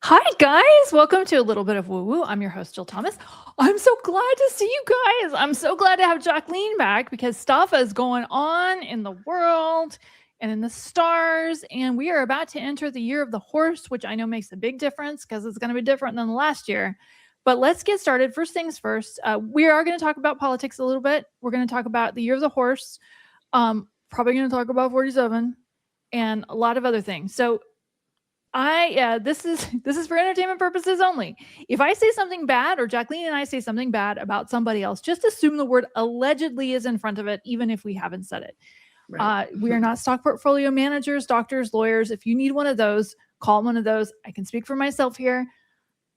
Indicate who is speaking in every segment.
Speaker 1: Hi, guys. Welcome to a little bit of woo woo. I'm your host, Jill Thomas. I'm so glad to see you guys. I'm so glad to have Jackleen back because stuff is going on in the world and in the stars. And we are about to enter the year of the horse, which I know makes a big difference because it's going to be different than the last year. But let's get started. First things first, we are going to talk about politics a little bit. We're going to talk about the year of the horse. Probably going to talk about 47 and a lot of other things. So this is for entertainment purposes only. If I say something bad or Jackleen and I say something bad about somebody else, just assume the word allegedly is in front of it, even if we haven't said it. Right. We are not stock portfolio managers, doctors, lawyers. If you need one of those, call one of those. I can speak for myself here.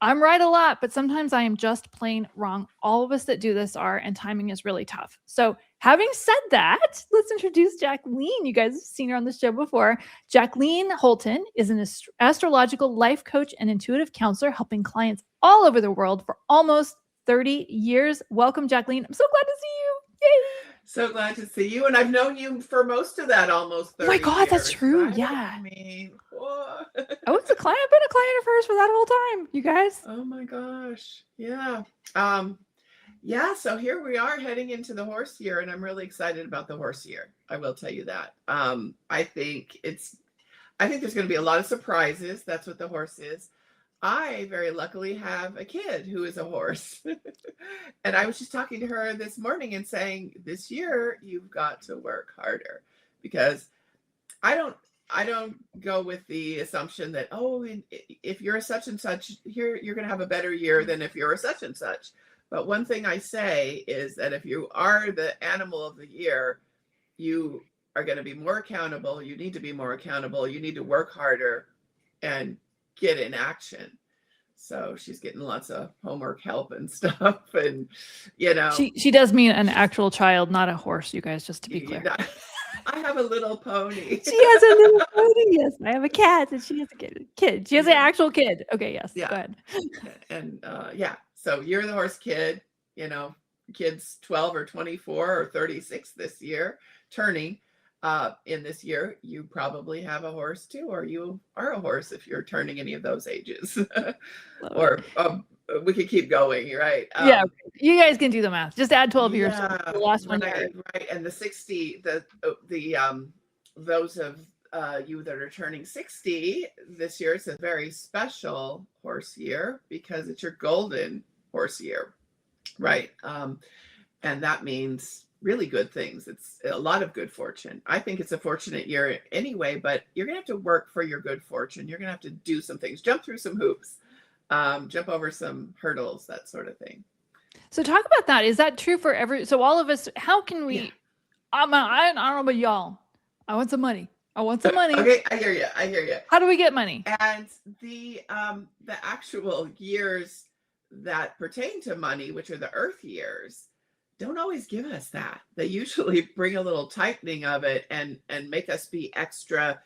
Speaker 1: I'm right a lot, but sometimes I am just plain wrong. All of us that do this are, and timing is really tough. So having said that, let's introduce Jackleen. You guys have seen her on the show before. Jackleen Holton is an astrological life coach and intuitive counselor, helping clients all over the world for almost 30 years. Welcome, Jackleen. I'm so glad to see you. Yay!
Speaker 2: So glad to see you. And I've known you for most of that almost 30 years.
Speaker 1: Oh my God,
Speaker 2: years,
Speaker 1: that's true.
Speaker 2: right?
Speaker 1: Yeah.
Speaker 2: I mean,
Speaker 1: I was a client. I've been a client of hers for that whole time, you guys.
Speaker 2: Oh my gosh. Yeah. So here we are heading into the horse year, and I'm really excited about the horse year. I will tell you that. I think there's going to be a lot of surprises. That's what the horse is. I very luckily have a kid who is a horse. And I was just talking to her this morning and saying, this year you've got to work harder, because I don't go with the assumption that, if you're a such and such, here you're going to have a better year than if you're a such and such. But one thing I say is that if you are the animal of the year, you are going to be more accountable. You need to be more accountable. You need to work harder and get in action. So she's getting lots of homework help and stuff. And,
Speaker 1: she does mean an actual child, not a horse, you guys, just to be clear.
Speaker 2: I have a little pony.
Speaker 1: She has a little pony. Yes, I have a cat, and she has a kid. She has an actual kid. Okay, yes. Yeah. Go ahead.
Speaker 2: And so you're the horse kid. Kids 12 or 24 or 36 this year, turning. In this year, you probably have a horse too, or you are a horse if you're turning any of those ages. Or we could keep going, right?
Speaker 1: Yeah, you guys can do the math. Just add 12 years to the last one.
Speaker 2: Right. And the 60, those of you that are turning 60 this year, it's a very special horse year because it's your golden horse year, right? And that means really good things. It's a lot of good fortune. I think it's a fortunate year anyway, but you're going to have to work for your good fortune. You're going to have to do some things, jump through some hoops, jump over some hurdles, that sort of thing.
Speaker 1: So talk about that. Is that true for so all of us, how can we, I don't know about y'all. I want some money.
Speaker 2: Okay, I hear you.
Speaker 1: How do we get money?
Speaker 2: And the actual years that pertain to money, which are the earth years, don't always give us that. They usually bring a little tightening of it and make us be extra,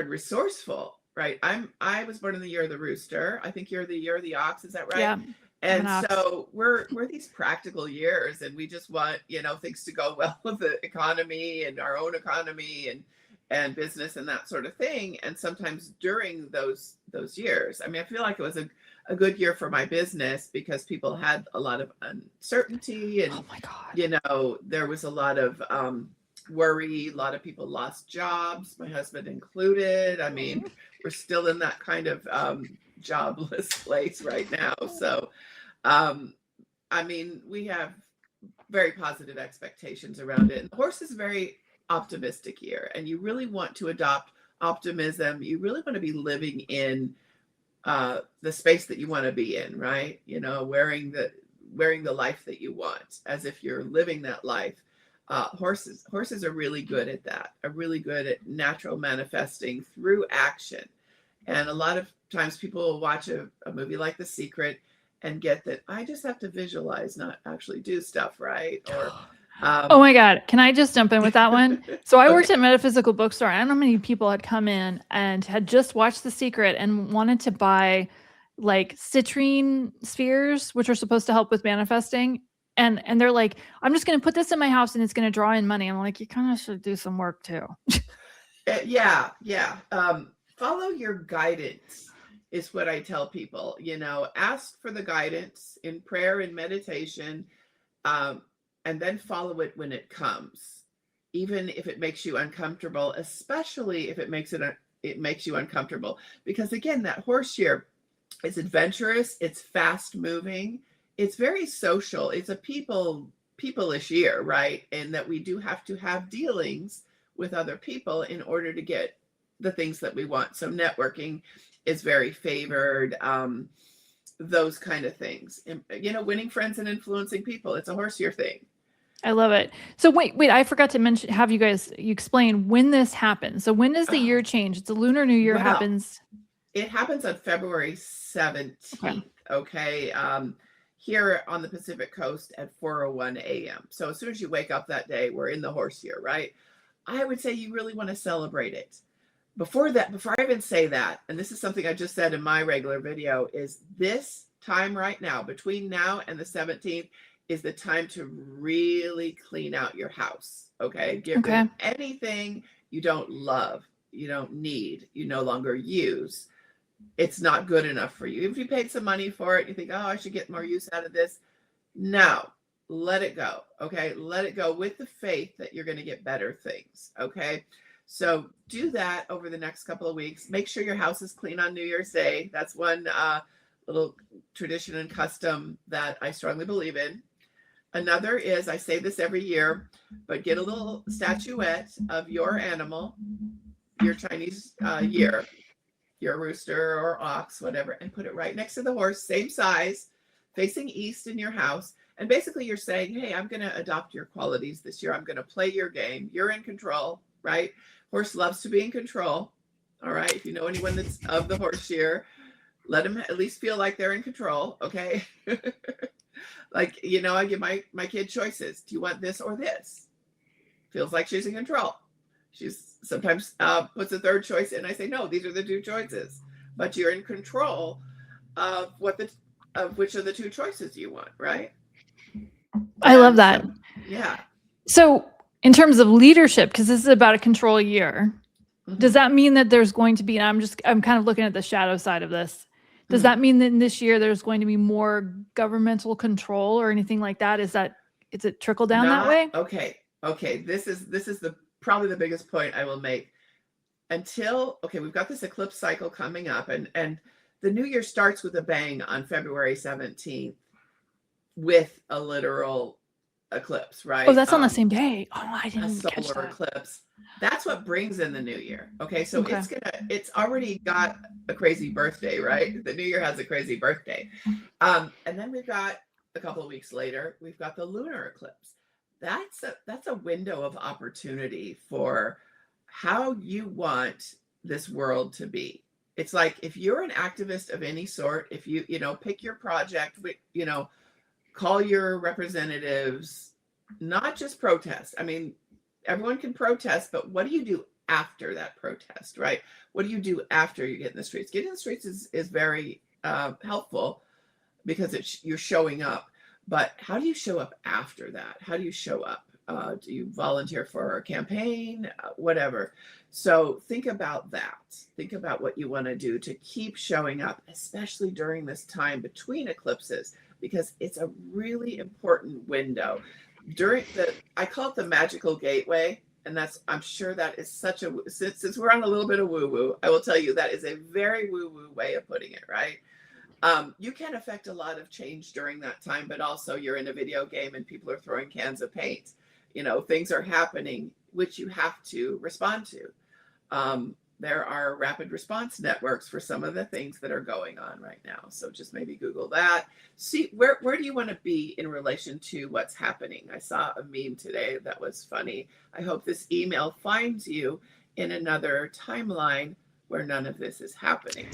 Speaker 2: resourceful, right? I was born in the year of the rooster. I think you're the year of the ox. Is that right?
Speaker 1: Yeah.
Speaker 2: And so we're these practical years, and we just want, things to go well with the economy and our own economy and business and that sort of thing. And sometimes during those years, I feel like it was a good year for my business because people had a lot of uncertainty and,
Speaker 1: oh my God,
Speaker 2: there was a lot of worry. A lot of people lost jobs, my husband included. We're still in that kind of jobless place right now. So, we have very positive expectations around it. And the horse is a very optimistic year, and you really want to adopt optimism. You really want to be living in the space that you want to be in, right? Wearing the life that you want, as if you're living that life. Horses are really good at that, are really good at natural manifesting through action. And a lot of times people will watch a movie like The Secret and get that I just have to visualize, not actually do stuff, right? Or
Speaker 1: oh my God. Can I just jump in with that one? So I worked at Metaphysical Bookstore. I don't know how many people had come in and had just watched The Secret and wanted to buy like citrine spheres, which are supposed to help with manifesting. And they're like, I'm just going to put this in my house and it's going to draw in money. I'm like, you kind of should do some work too.
Speaker 2: Yeah. follow your guidance is what I tell people. Ask for the guidance in prayer and meditation, and then follow it when it comes, even if it makes you uncomfortable, especially if it makes you uncomfortable. Because again, that horse year is adventurous, it's fast moving, it's very social, it's a people-ish year, right? And that we do have to have dealings with other people in order to get the things that we want. So networking is very favored, those kind of things. And, winning friends and influencing people, it's a horse year thing.
Speaker 1: I love it. So wait, I forgot to mention, have you explain when this happens. So when does the year change? It's a lunar new year happens.
Speaker 2: It happens on February 17th. Okay. Here on the Pacific Coast at 4:01 a.m. So as soon as you wake up that day, we're in the horse year, right? I would say you really want to celebrate it. Before I even say that, and this is something I just said in my regular video, is this time right now, between now and the 17th, is the time to really clean out your house. Okay. Get rid of anything you don't love, you don't need, you no longer use. It's not good enough for you. If you paid some money for it, you think, oh, I should get more use out of this. No, let it go. Okay. Let it go with the faith that you're going to get better things. Okay. So do that over the next couple of weeks. Make sure your house is clean on New Year's Day. That's one little tradition and custom that I strongly believe in. Another is, I say this every year, but get a little statuette of your animal, your Chinese year, your rooster or ox, whatever, and put it right next to the horse, same size, facing east in your house. And basically you're saying, hey, I'm going to adopt your qualities this year. I'm going to play your game. You're in control, right? Horse loves to be in control. All right. If you know anyone that's of the horse year, let them at least feel like they're in control. Okay. Like, I give my kid choices. Do you want this or this? Feels like she's in control. She's sometimes puts a third choice in. I say, no, these are the two choices, but you're in control of which of the two choices you want. Right.
Speaker 1: I love that.
Speaker 2: So, yeah.
Speaker 1: So in terms of leadership, because this is about a control year, does that mean that there's going to be, and I'm kind of looking at the shadow side of this. Does that mean that in this year there's going to be more governmental control or anything like that? Is it trickle down that way?
Speaker 2: Okay. This is probably the biggest point I will make. We've got this eclipse cycle coming up, and the new year starts with a bang on February 17th with a literal eclipse, right?
Speaker 1: Oh, that's on the same day. Oh, I didn't catch that.
Speaker 2: A solar eclipse. That's what brings in the new year. Okay. So it's already got a crazy birthday, right? The new year has a crazy birthday. And then we've got a couple of weeks later, we've got the lunar eclipse. That's a window of opportunity for how you want this world to be. It's like, if you're an activist of any sort, if you pick your project, call your representatives, not just protest. I mean, everyone can protest, but what do you do after that protest, right? What do you do after you get in the streets? Getting in the streets is very helpful because you're showing up. But how do you show up after that? How do you show up? Do you volunteer for a campaign? Whatever. So think about that. Think about what you want to do to keep showing up, especially during this time between eclipses, because it's a really important window. I call it the magical gateway. And I'm sure that is since we're on a little bit of woo-woo, I will tell you that is a very woo-woo way of putting it, right? You can affect a lot of change during that time, but also you're in a video game and people are throwing cans of paint. Things are happening which you have to respond to. There are rapid response networks for some of the things that are going on right now. So just maybe Google that. See, where do you want to be in relation to what's happening? I saw a meme today that was funny. I hope this email finds you in another timeline where none of this is happening.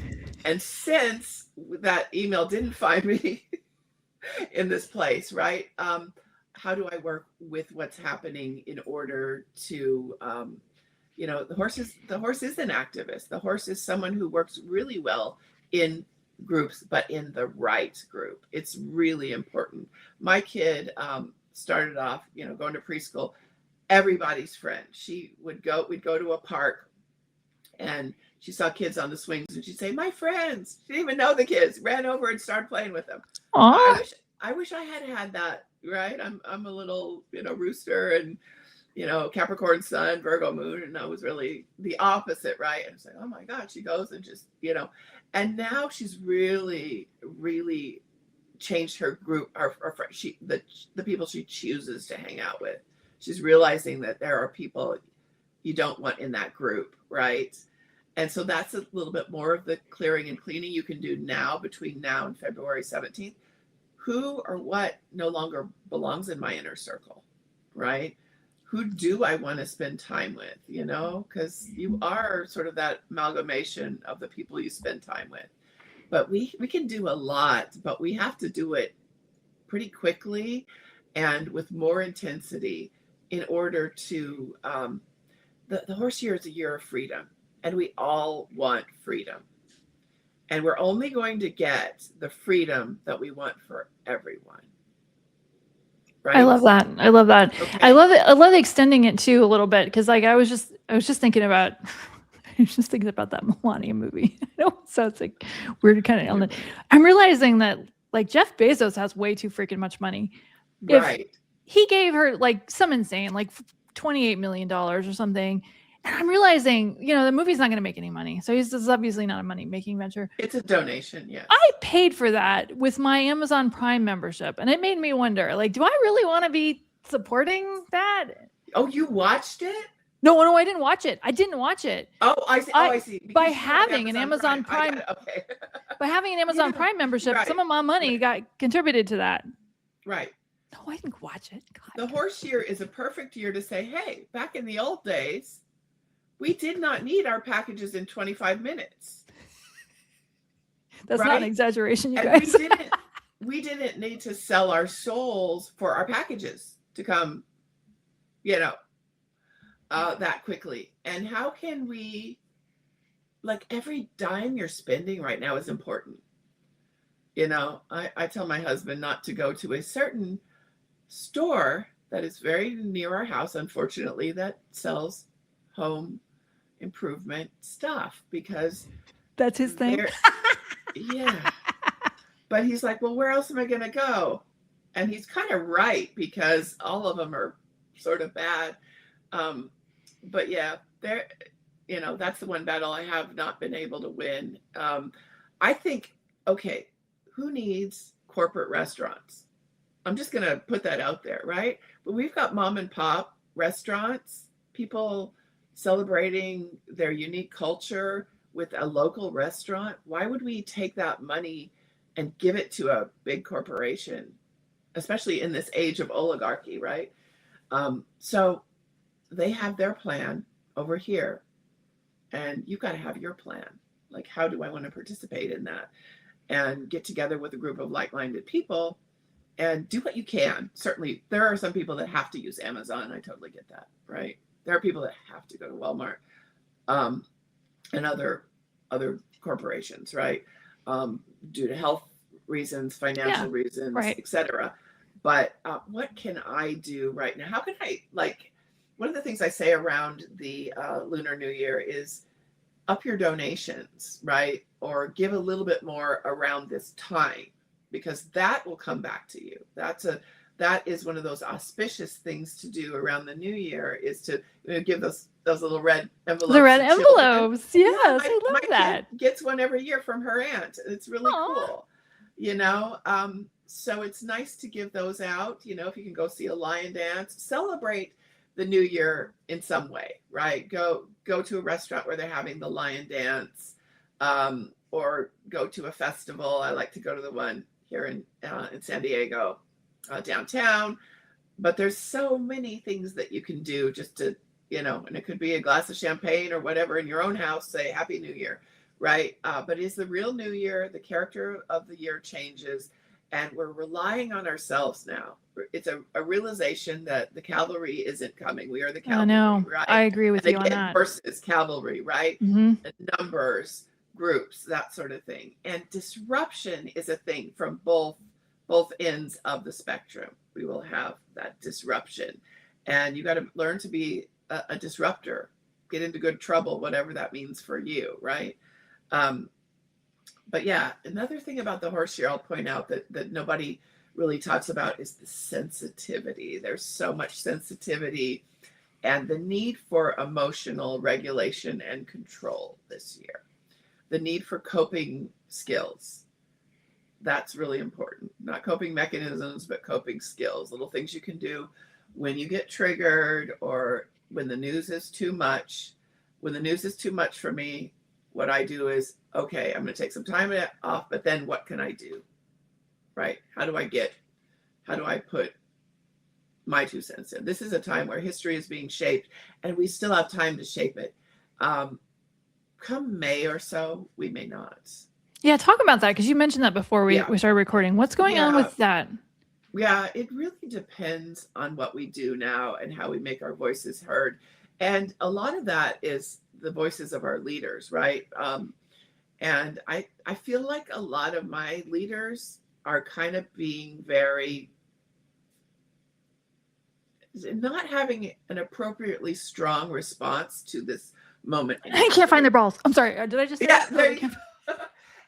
Speaker 2: And since that email didn't find me in this place, right? How do I work with what's happening in order to, the horse is an activist. The horse is someone who works really well in groups, but in the right group. It's really important. My kid started off, going to preschool, everybody's friend. We'd go to a park and she saw kids on the swings and she'd say, my friends. She didn't even know the kids, ran over and started playing with them.
Speaker 1: Aw.
Speaker 2: I wish I had that, right? I'm a little, rooster and, Capricorn sun, Virgo moon. And I was really the opposite, right? And it's like, oh my God, she goes and just, and now she's really, really changed her group, the people she chooses to hang out with. She's realizing that there are people you don't want in that group, right? And so that's a little bit more of the clearing and cleaning you can do now, between now and February 17th. Who or what no longer belongs in my inner circle, right? Who do I want to spend time with, because you are sort of that amalgamation of the people you spend time with. But we can do a lot, but we have to do it pretty quickly and with more intensity in order to, the horse year is a year of freedom, and we all want freedom. And we're only going to get the freedom that we want for everyone. Right?
Speaker 1: I love that. I love that.
Speaker 2: Okay.
Speaker 1: I love it. I love extending it too a little bit, because like I was just thinking about that Melania movie. I know it sounds like weird kind of. I'm realizing that like Jeff Bezos has way too freaking much money.
Speaker 2: Right.
Speaker 1: If he gave her like some insane, like $28 million or something. And I'm realizing, the movie's not going to make any money. So this is obviously not a money-making venture.
Speaker 2: It's a donation, yes.
Speaker 1: I paid for that with my Amazon Prime membership. And it made me wonder, like, do I really want to be supporting that?
Speaker 2: Oh, you watched it?
Speaker 1: No, I didn't watch it. I didn't watch it.
Speaker 2: Oh, I see. I see.
Speaker 1: Because by having an Amazon Prime,
Speaker 2: okay.
Speaker 1: By having an Amazon Prime membership,
Speaker 2: right.
Speaker 1: Some of my money got contributed to that.
Speaker 2: Right.
Speaker 1: No, I didn't watch it. God.
Speaker 2: The horse year is a perfect year to say, hey, back in the old days, we did not need our packages in 25 minutes.
Speaker 1: That's
Speaker 2: right?
Speaker 1: not an exaggeration, you
Speaker 2: and
Speaker 1: guys.
Speaker 2: We didn't need to sell our souls for our packages to come, that quickly. And how can we, like, every dime you're spending right now is important. I tell my husband not to go to a certain store that is very near our house, unfortunately, that sells home improvement stuff, because
Speaker 1: that's his thing.
Speaker 2: Yeah. But he's like, well, where else am I going to go? And he's kind of right, because all of them are sort of bad. But yeah, that's the one battle I have not been able to win. I think, okay, who needs corporate restaurants? I'm just going to put that out there, right? But we've got mom and pop restaurants, people celebrating their unique culture with a local restaurant. Why would we take that money and give it to a big corporation, especially in this age of oligarchy, right? So they have their plan over here, and you've got to have your plan. Like, how do I want to participate in that? And get together with a group of like-minded people and do what you can. Certainly, there are some people that have to use Amazon. I totally get that, right? There are people that have to go to Walmart and other corporations, right? Due to health reasons, financial reasons,
Speaker 1: right.
Speaker 2: etc. But what can I do right now? How can I, like, one of the things I say around the Lunar New Year is up your donations, right? Or give a little bit more around this time, because that will come back to you. That is one of those auspicious things to do around the new year, is to give those little red envelopes.
Speaker 1: The red envelopes. Yes, I love that.
Speaker 2: Kid gets one every year from her aunt. It's really cool. So it's nice to give those out. If you can go see a lion dance, celebrate the new year in some way, right? Go to a restaurant where they're having the lion dance, or go to a festival. I like to go to the one here in San Diego, downtown. But there's so many things that you can do just to, and it could be a glass of champagne or whatever in your own house, say Happy New Year, right? But it's the real new year. The character of the year changes, and we're relying on ourselves now. It's a realization that the cavalry isn't coming. We are the cavalry. I know. Right?
Speaker 1: I agree with you on that.
Speaker 2: Versus cavalry, right?
Speaker 1: Mm-hmm.
Speaker 2: And numbers, groups, that sort of thing. And disruption is a thing from both ends of the spectrum. We will have that disruption, and you got to learn to be a disruptor get into good trouble, whatever that means for you, right? But yeah, another thing about the horse year I'll point out that nobody really talks about is the sensitivity. There's so much sensitivity and the need for emotional regulation and control this year. The need for coping skills. That's really important. Not coping mechanisms, but coping skills. Little things you can do when you get triggered or when the news is too much. When the news is too much for me, what I do is, okay, I'm going to take some time off, but then what can I do? Right? How do I put my 2 cents in? This is a time where history is being shaped and we still have time to shape it. Come May or so, we may not.
Speaker 1: Yeah, talk about that, because you mentioned that before we started recording. What's going on with that?
Speaker 2: Yeah, it really depends on what we do now and how we make our voices heard. And a lot of that is the voices of our leaders, right? And I feel like a lot of my leaders are kind of being very, not having an appropriately strong response to this moment.
Speaker 1: I can't find their balls. I'm sorry. Did I just say that?
Speaker 2: There you go.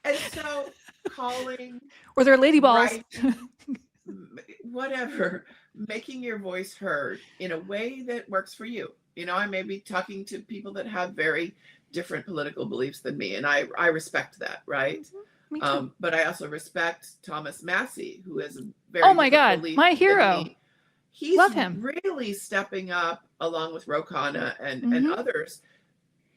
Speaker 2: And so calling
Speaker 1: or their lady balls.
Speaker 2: Writing, whatever, making your voice heard in a way that works for you. You know, I may be talking to people that have very different political beliefs than me, and I respect that, right?
Speaker 1: Me too.
Speaker 2: But I also respect Thomas Massey, who is a very
Speaker 1: oh my God, my hero.
Speaker 2: He's
Speaker 1: Love him.
Speaker 2: really stepping up along with Rokana and others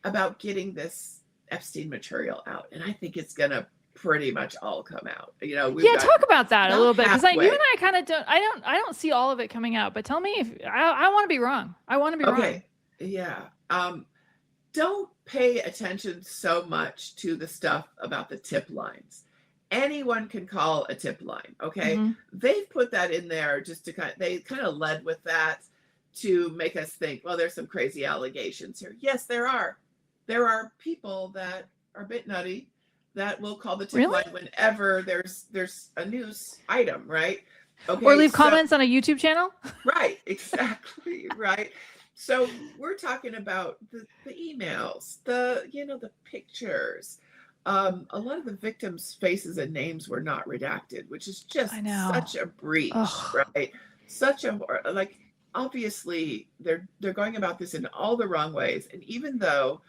Speaker 2: about getting this Epstein material out, and I think it's gonna pretty much all come out. You know,
Speaker 1: talk about that a little bit, because you and I kind of don't. I don't see all of it coming out. But tell me if I want to be wrong. I want to be wrong.
Speaker 2: Yeah. Don't pay attention so much to the stuff about the tip lines. Anyone can call a tip line. Okay, they've put that in there just to they kind of led with that to make us think, well, there's some crazy allegations here. Yes, there are. There are people that are a bit nutty that will call the tip line whenever there's a news item, right? Okay,
Speaker 1: or leave comments on a YouTube channel.
Speaker 2: Right, exactly, right. So we're talking about the emails, the pictures. A lot of the victims' faces and names were not redacted, which is just such a breach, right? Such a obviously they're going about this in all the wrong ways, and even though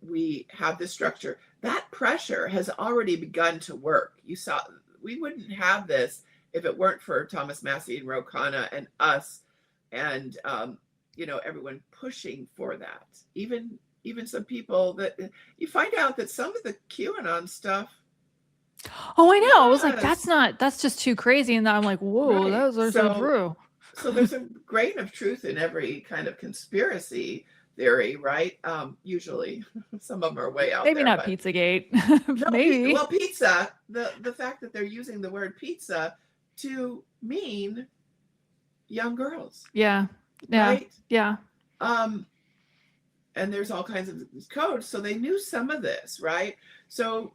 Speaker 2: we have this structure, that pressure has already begun to work. You saw, we wouldn't have this if it weren't for Thomas Massey and Rokana and us and everyone pushing for that. Even some people that you find out that some of the QAnon stuff.
Speaker 1: Oh, I know. I was like, that's just too crazy. And I'm like, whoa, right. Those are so true.
Speaker 2: So there's a grain of truth in every kind of conspiracy theory, right? Usually some of them are way out
Speaker 1: maybe
Speaker 2: there.
Speaker 1: Not Pizzagate.
Speaker 2: No,
Speaker 1: maybe.
Speaker 2: Well, pizza, the fact that they're using the word pizza to mean young girls.
Speaker 1: Yeah.
Speaker 2: Right?
Speaker 1: Yeah.
Speaker 2: And there's all kinds of codes. So they knew some of this, right? So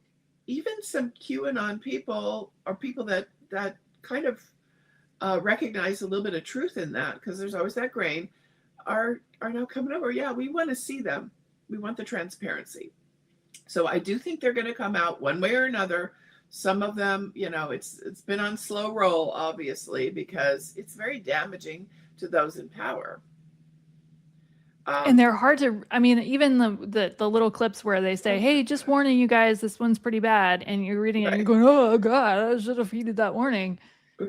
Speaker 2: even some QAnon people or people that kind of recognize a little bit of truth in that, because there's always that grain, are now coming over. Yeah, we want to see them. We want the transparency. So I do think they're going to come out one way or another. Some of them, it's been on slow roll, obviously, because it's very damaging to those in power.
Speaker 1: And they're hard to, even the little clips where they say, hey, just warning you guys, this one's pretty bad. And you're reading it and you're going, oh God, I should have heeded that warning.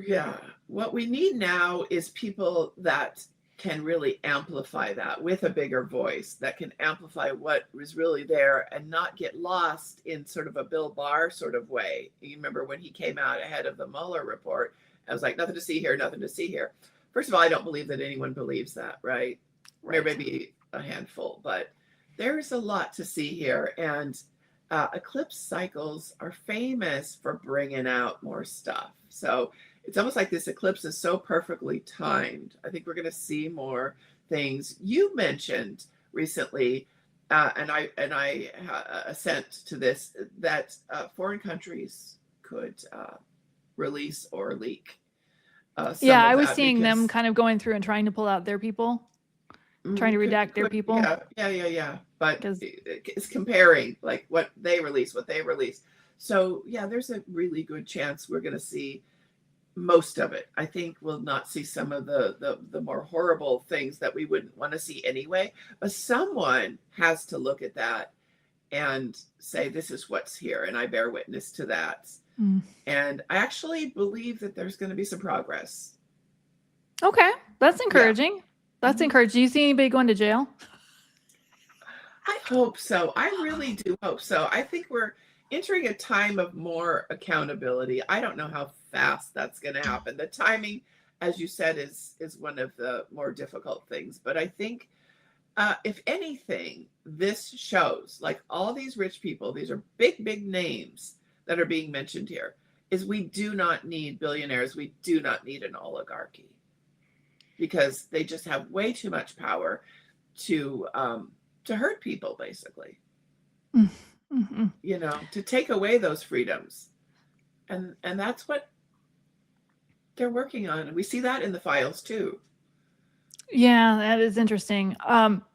Speaker 2: Yeah. What we need now is people that can really amplify that with a bigger voice, that can amplify what was really there and not get lost in sort of a Bill Barr sort of way. You remember when he came out ahead of the Mueller report, I was like, nothing to see here, nothing to see here. First of all, I don't believe that anyone believes that, right? There may be a handful, but there's a lot to see here. And eclipse cycles are famous for bringing out more stuff. So it's almost like this eclipse is so perfectly timed. I think we're going to see more things. You mentioned recently, and I assent to this, that foreign countries could release or leak.
Speaker 1: I was seeing them kind of going through and trying to pull out their people. trying to redact their
Speaker 2: Could,
Speaker 1: people.
Speaker 2: yeah. But
Speaker 1: 'Cause-
Speaker 2: it's comparing like what they release. So yeah, there's a really good chance we're going to see most of it. I think we'll not see some of the more horrible things that we wouldn't want to see anyway. But someone has to look at that and say, this is what's here, and I bear witness to that.
Speaker 1: Mm.
Speaker 2: And I actually believe that there's going to be some progress.
Speaker 1: Okay, that's encouraging. That's encouraging. Do you see anybody going to jail?
Speaker 2: I hope so. I really do hope so. I think we're entering a time of more accountability. I don't know how fast that's going to happen. The timing, as you said, is one of the more difficult things. But I think, if anything, this shows, like all these rich people, these are big names that are being mentioned here, is we do not need billionaires. We do not need an oligarchy, because they just have way too much power to hurt people, basically.
Speaker 1: Mm-hmm.
Speaker 2: You know, to take away those freedoms. And that's what they're working on. And we see that in the files too.
Speaker 1: Yeah, that is interesting.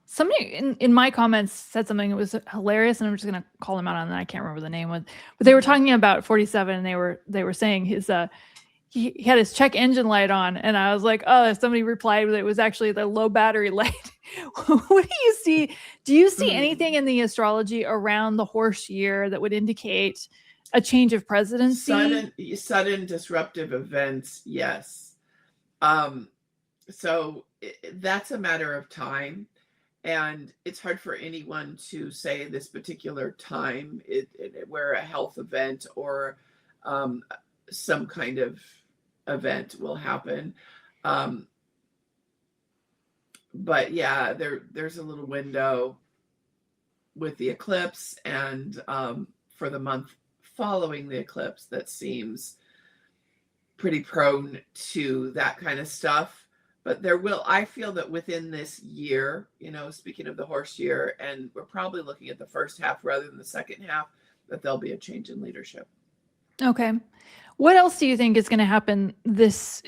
Speaker 1: Somebody in my comments said something that was hilarious, and I'm just gonna call them out on that. I can't remember the name of, but they were talking about 47, and they were saying his he had his check engine light on, and I was like, oh, somebody replied that it was actually the low battery light. What do you see? Do you see anything in the astrology around the horse year that would indicate a change of presidency?
Speaker 2: Sudden disruptive events, yes. So that's a matter of time, and it's hard for anyone to say this particular time where a health event or some kind of event will happen. But yeah, there's a little window with the eclipse, and for the month following the eclipse that seems pretty prone to that kind of stuff. But I feel that within this year, you know, speaking of the horse year, and we're probably looking at the first half rather than the second half, that there'll be a change in leadership.
Speaker 1: Okay. What else do you think is going to happen this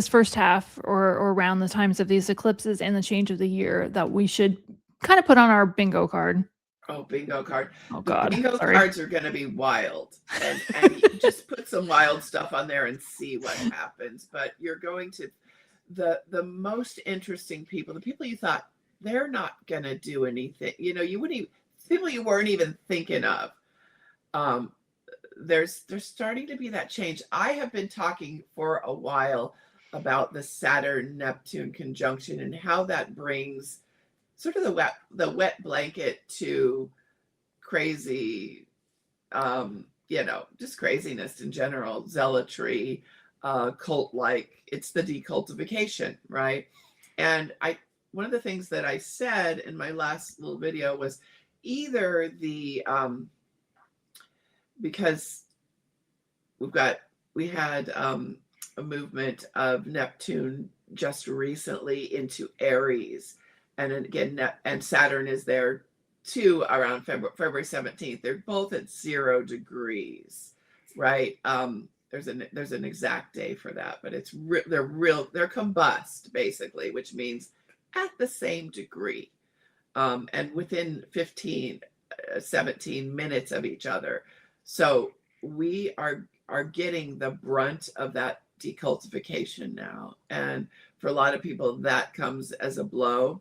Speaker 1: first half or around the times of these eclipses and the change of the year that we should kind of put on our bingo card?
Speaker 2: Oh, bingo card.
Speaker 1: Oh God.
Speaker 2: Bingo
Speaker 1: Sorry.
Speaker 2: cards are going to be wild. And you just put some wild stuff on there and see what happens. But you're going to, the most interesting people, the people you thought they're not going to do anything, you know, people you weren't even thinking of. There's starting to be that change. I have been talking for a while about the Saturn-Neptune conjunction and how that brings sort of the wet blanket to crazy, just craziness in general, zealotry, cult-like. It's the decultification, right? And one of the things that I said in my last little video was either because we had a movement of Neptune just recently into Aries, and again, and Saturn is there too around February 17th. They're both at 0 degrees, right? There's an exact day for that, but they're combust basically, which means at the same degree, and within 17 minutes of each other. So we are getting the brunt of that decultification now. And for a lot of people, that comes as a blow.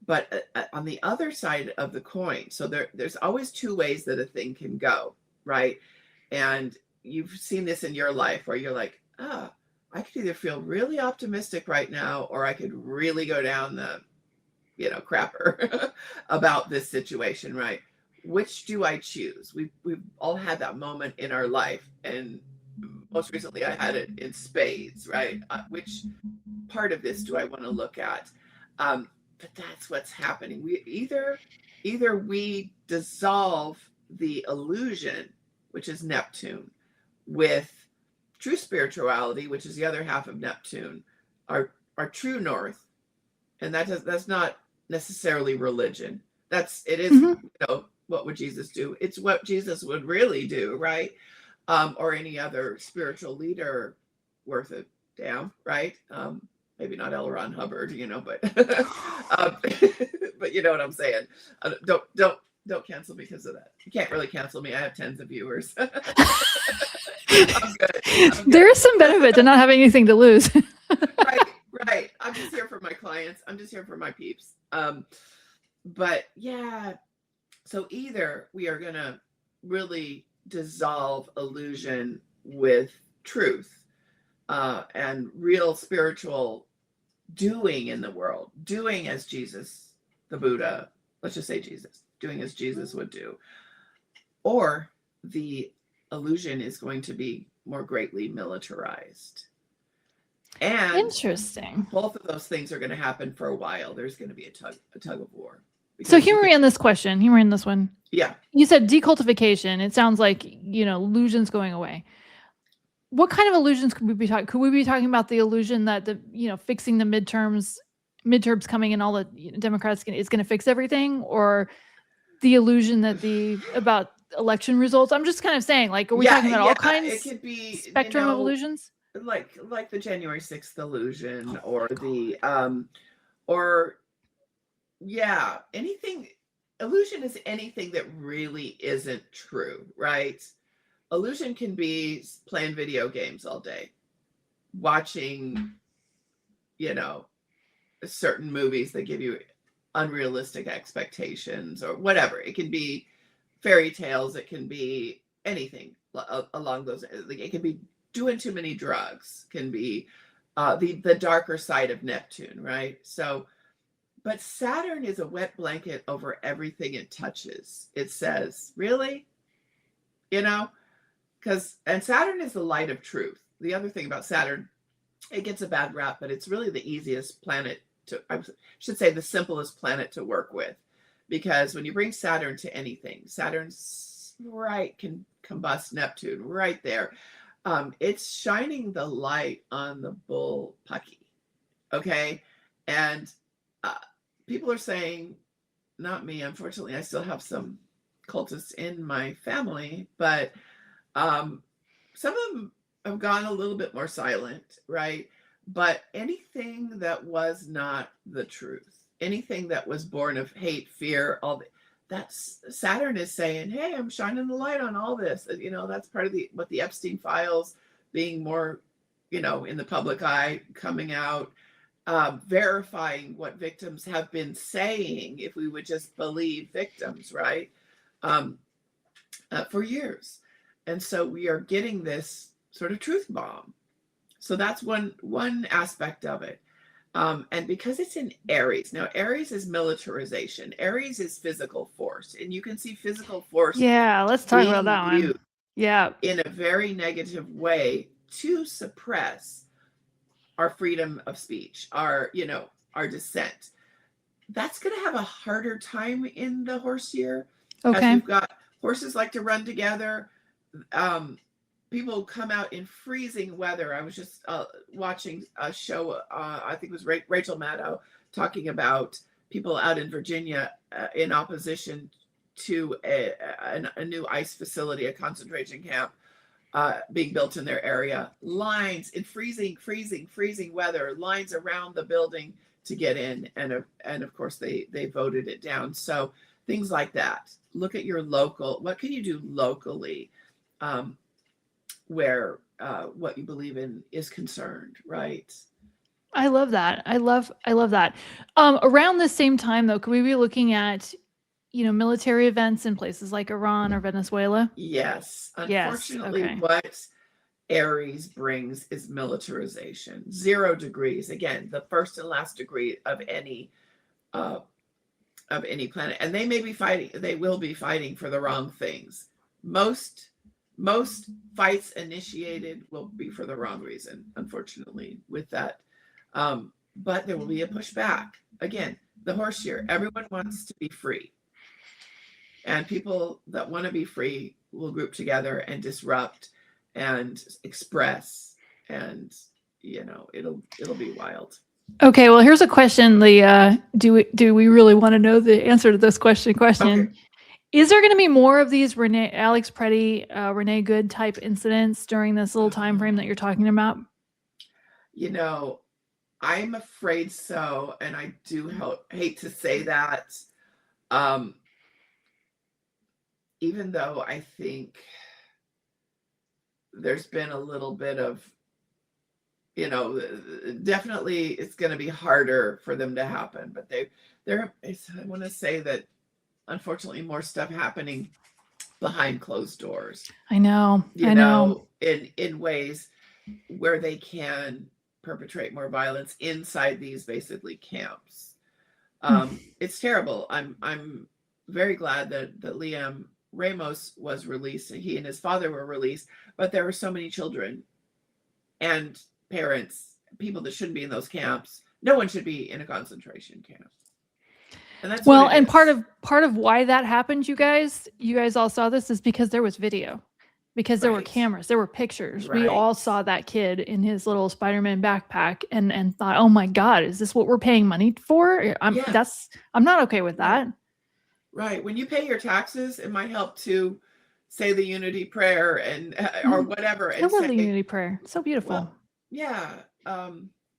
Speaker 2: But on the other side of the coin, so there's always two ways that a thing can go, right? And you've seen this in your life where you're like, I could either feel really optimistic right now, or I could really go down the, crapper about this situation, right? Which do I choose? We've all had that moment in our life, and most recently I had it in spades, right? Which part of this do I want to look at? But that's what's happening. We either we dissolve the illusion, which is Neptune, with true spirituality, which is the other half of Neptune, our true north, and that's not necessarily religion. It is, what would Jesus do? It's what Jesus would really do, right? Or any other spiritual leader worth a damn, right? maybe not L. Ron Hubbard, but but you know what I'm saying. Don't cancel me because of that. You can't really cancel me. I have tens of viewers. I'm good.
Speaker 1: There is some benefit to not having anything to lose.
Speaker 2: Right. I'm just here for my clients. I'm just here for my peeps. But yeah, so either we are going to really dissolve illusion with truth and real spiritual doing in the world, doing as Jesus, the Buddha, let's just say Jesus, doing as Jesus would do, or the illusion is going to be more greatly militarized. And
Speaker 1: interesting.
Speaker 2: Both of those things are going to happen for a while. There's going to be a tug of war.
Speaker 1: So humor me on this question. Humor in this one.
Speaker 2: Yeah.
Speaker 1: You said decultification. It sounds like, illusions going away. What kind of illusions could we be talking? Could we be talking about the illusion that fixing the midterms coming and all the Democrats is going to fix everything, or the illusion that about election results? I'm just kind of saying, like, are we talking about all kinds?
Speaker 2: It could be
Speaker 1: spectrum of illusions,
Speaker 2: like the January 6th illusion, or the anything. Illusion is anything that really isn't true, right? Illusion can be playing video games all day, watching, certain movies that give you unrealistic expectations or whatever. It can be fairy tales. It can be anything along those. It can be doing too many drugs. Can be the darker side of Neptune, right? So, but Saturn is a wet blanket over everything it touches. It says, really, and Saturn is the light of truth. The other thing about Saturn, it gets a bad rap, but it's really the easiest planet I should say the simplest planet to work with, because when you bring Saturn to anything, Saturn's can combust Neptune right there. It's shining the light on the bull pucky. Okay. And people are saying, not me, unfortunately, I still have some cultists in my family, but some of them have gone a little bit more silent, right? But anything that was not the truth, anything that was born of hate, fear, that's Saturn is saying, hey, I'm shining the light on all this. That's part of what the Epstein files being more, in the public eye, coming out, verifying what victims have been saying, if we would just believe victims, right? For years. And so we are getting this sort of truth bomb. So that's one aspect of it. And because it's in Aries, now Aries is militarization. Aries is physical force. And you can see physical force.
Speaker 1: Yeah, let's talk about that one. Yeah.
Speaker 2: In a very negative way to suppress our freedom of speech, our dissent. That's going to have a harder time in the horse year.
Speaker 1: Okay.
Speaker 2: As we've got horses like to run together. People come out in freezing weather. I was just watching a show, I think it was Rachel Maddow, talking about people out in Virginia in opposition to a new ICE facility, a concentration camp being built in their area. Lines in freezing weather, lines around the building to get in. And of course, they voted it down. So things like that. Look at your local. What can you do locally? Where what you believe in is concerned, right?
Speaker 1: I love that. I love that. Around the same time, though, could we be looking at, military events in places like Iran or Venezuela?
Speaker 2: Yes. Unfortunately, yes. Okay. What Aries brings is militarization. 0 degrees. Again, the first and last degree of any planet. And they may be fighting. They will be fighting for the wrong things. Most fights initiated will be for the wrong reason, unfortunately, with that. But there will be a pushback. Again, the horse year, everyone wants to be free. And people that want to be free will group together and disrupt and express. And, it'll be wild.
Speaker 1: Okay, well, here's a question. Do we really want to know the answer to this question? Okay. Is there going to be more of these Alex Preddy, Renee Good type incidents during this little time frame that you're talking about?
Speaker 2: I'm afraid so, and I do hate to say that. Um, even though I think there's been a little bit of, definitely it's going to be harder for them to happen. But I want to say that unfortunately more stuff happening behind closed doors.
Speaker 1: I know.
Speaker 2: In ways where they can perpetrate more violence inside these basically camps. It's terrible. I'm very glad that Liam Ramos was released. He and his father were released, but there were so many children and parents, people that shouldn't be in those camps. No one should be in a concentration camp. And that's
Speaker 1: and part of why that happened, you guys all saw this, is because there was video. Because there were cameras, there were pictures.
Speaker 2: Right.
Speaker 1: We all saw that kid in his little Spider-Man backpack and thought, oh my God, is this what we're paying money for? I'm not okay with that.
Speaker 2: Right. When you pay your taxes, it might help to say the unity prayer and or whatever. And
Speaker 1: I love the unity prayer. It's so beautiful.
Speaker 2: Well, yeah.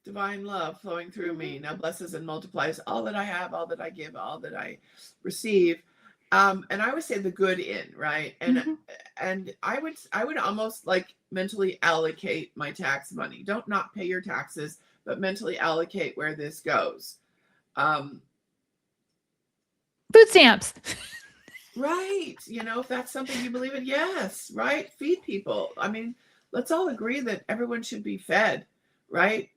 Speaker 2: Divine love flowing through me now blesses and multiplies all that I have, all that I give, all that I receive. And I would say the good in, right? And I would almost like mentally allocate my tax money. Don't not pay your taxes, but mentally allocate where this goes.
Speaker 1: Food stamps.
Speaker 2: Right. If that's something you believe in, yes, right. Feed people. I mean, let's all agree that everyone should be fed, right?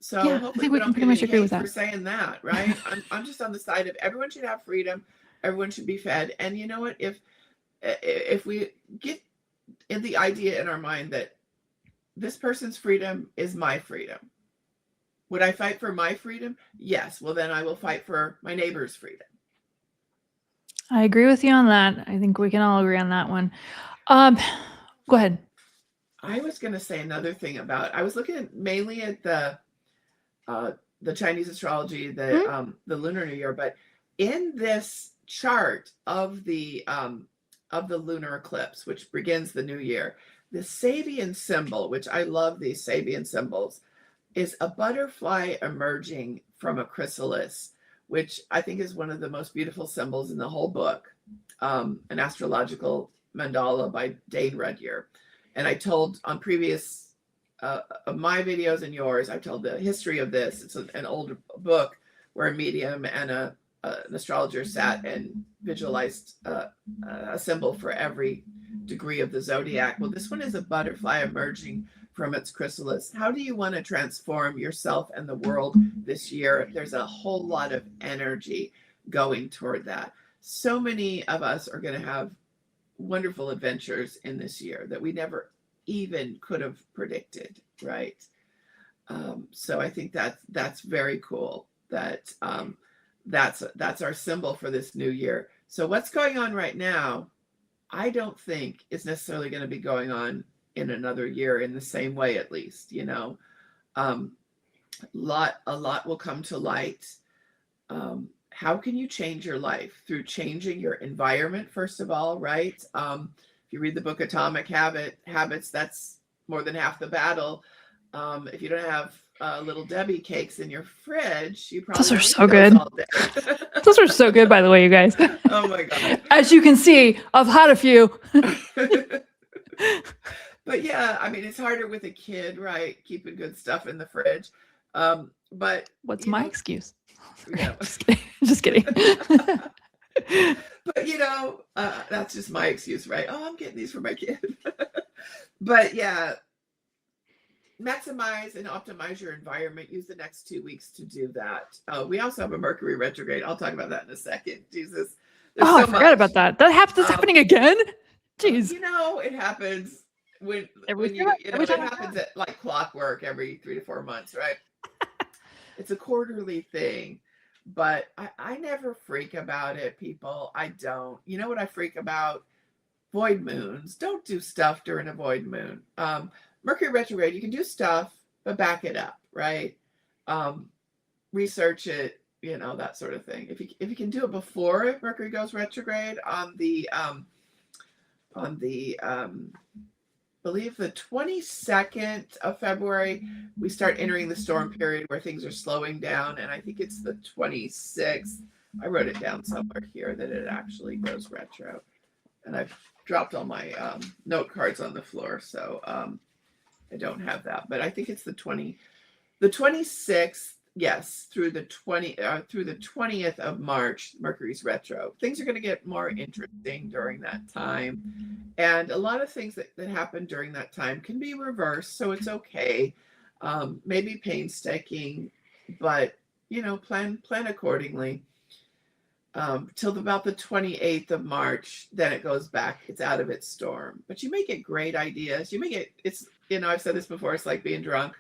Speaker 2: So hopefully
Speaker 1: I think we can pretty much agree with that.
Speaker 2: For saying that, right? I'm just on the side of everyone should have freedom. Everyone should be fed. And you know what? If we get in the idea in our mind that this person's freedom is my freedom, would I fight for my freedom? Yes. Well, then I will fight for my neighbor's freedom.
Speaker 1: I agree with you on that. I think we can all agree on that one. Go ahead.
Speaker 2: I was going to say another thing I was looking mainly at the Chinese astrology, the Lunar New Year, but in this chart of the lunar eclipse, which begins the new year, the Sabian symbol, which I love these Sabian symbols, is a butterfly emerging from a chrysalis, which I think is one of the most beautiful symbols in the whole book, an astrological mandala by Dane Rudyard. And I told on previous my videos and yours, I told the history of this. It's an older book where a medium and an astrologer sat and visualized a symbol for every degree of the zodiac. Well, this one is a butterfly emerging from its chrysalis. How do you want to transform yourself and the world this year? There's a whole lot of energy going toward that. So many of us are going to have wonderful adventures in this year that we never even could have predicted, right? So I think that's very cool. That's our symbol for this new year. So what's going on right now, I don't think is necessarily going to be going on in another year in the same way, at least, a lot will come to light. How can you change your life? Through changing your environment, first of all, right? If you read the book Atomic Habits, that's more than half the battle. If you don't have Little Debbie cakes in your fridge, you probably
Speaker 1: those are so good. Those are so good, by the way, you guys.
Speaker 2: Oh my God.
Speaker 1: As you can see, I've had a few.
Speaker 2: But yeah, I mean, it's harder with a kid, right? Keeping good stuff in the fridge. But
Speaker 1: what's my excuse?
Speaker 2: Yeah.
Speaker 1: Just kidding.
Speaker 2: But that's just my excuse, right? Oh, I'm getting these for my kid. But yeah, maximize and optimize your environment. Use the next 2 weeks to do that. We also have a Mercury retrograde. I'll talk about that in a second. Jesus.
Speaker 1: I forgot about that. That's happening again. Jeez.
Speaker 2: It happens it happens at like clockwork every 3 to 4 months, right? It's a quarterly thing, but I never freak about it, people. I don't. You know what I freak about? Void moons. Don't do stuff during a void moon. Mercury retrograde, you can do stuff, but back it up, right? Research it, that sort of thing. If you can do it before Mercury goes retrograde on the believe the 22nd of February, we start entering the storm period where things are slowing down. And I think it's the 26th. I wrote it down somewhere here that it actually goes retro. And I've dropped all my note cards on the floor. So I don't have that. But I think it's the 26th. Yes, through the 20th of March, Mercury's retro. Things are going to get more interesting during that time. And a lot of things that happen during that time can be reversed. So it's okay. Maybe painstaking, but plan accordingly. Till about the 28th of March, then it goes back. It's out of its storm. But you may get great ideas. I've said this before, it's like being drunk.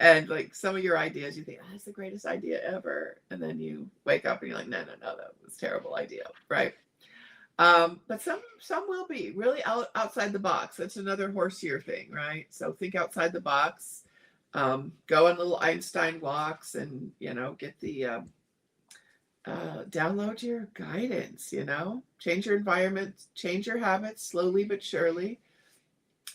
Speaker 2: And like some of your ideas, you think, that's the greatest idea ever. And then you wake up and you're like, no, that was a terrible idea. Right. But some will be really outside the box. That's another horse year thing, right? So think outside the box, go on little Einstein walks and, get the, download your guidance, change your environment, change your habits slowly but surely.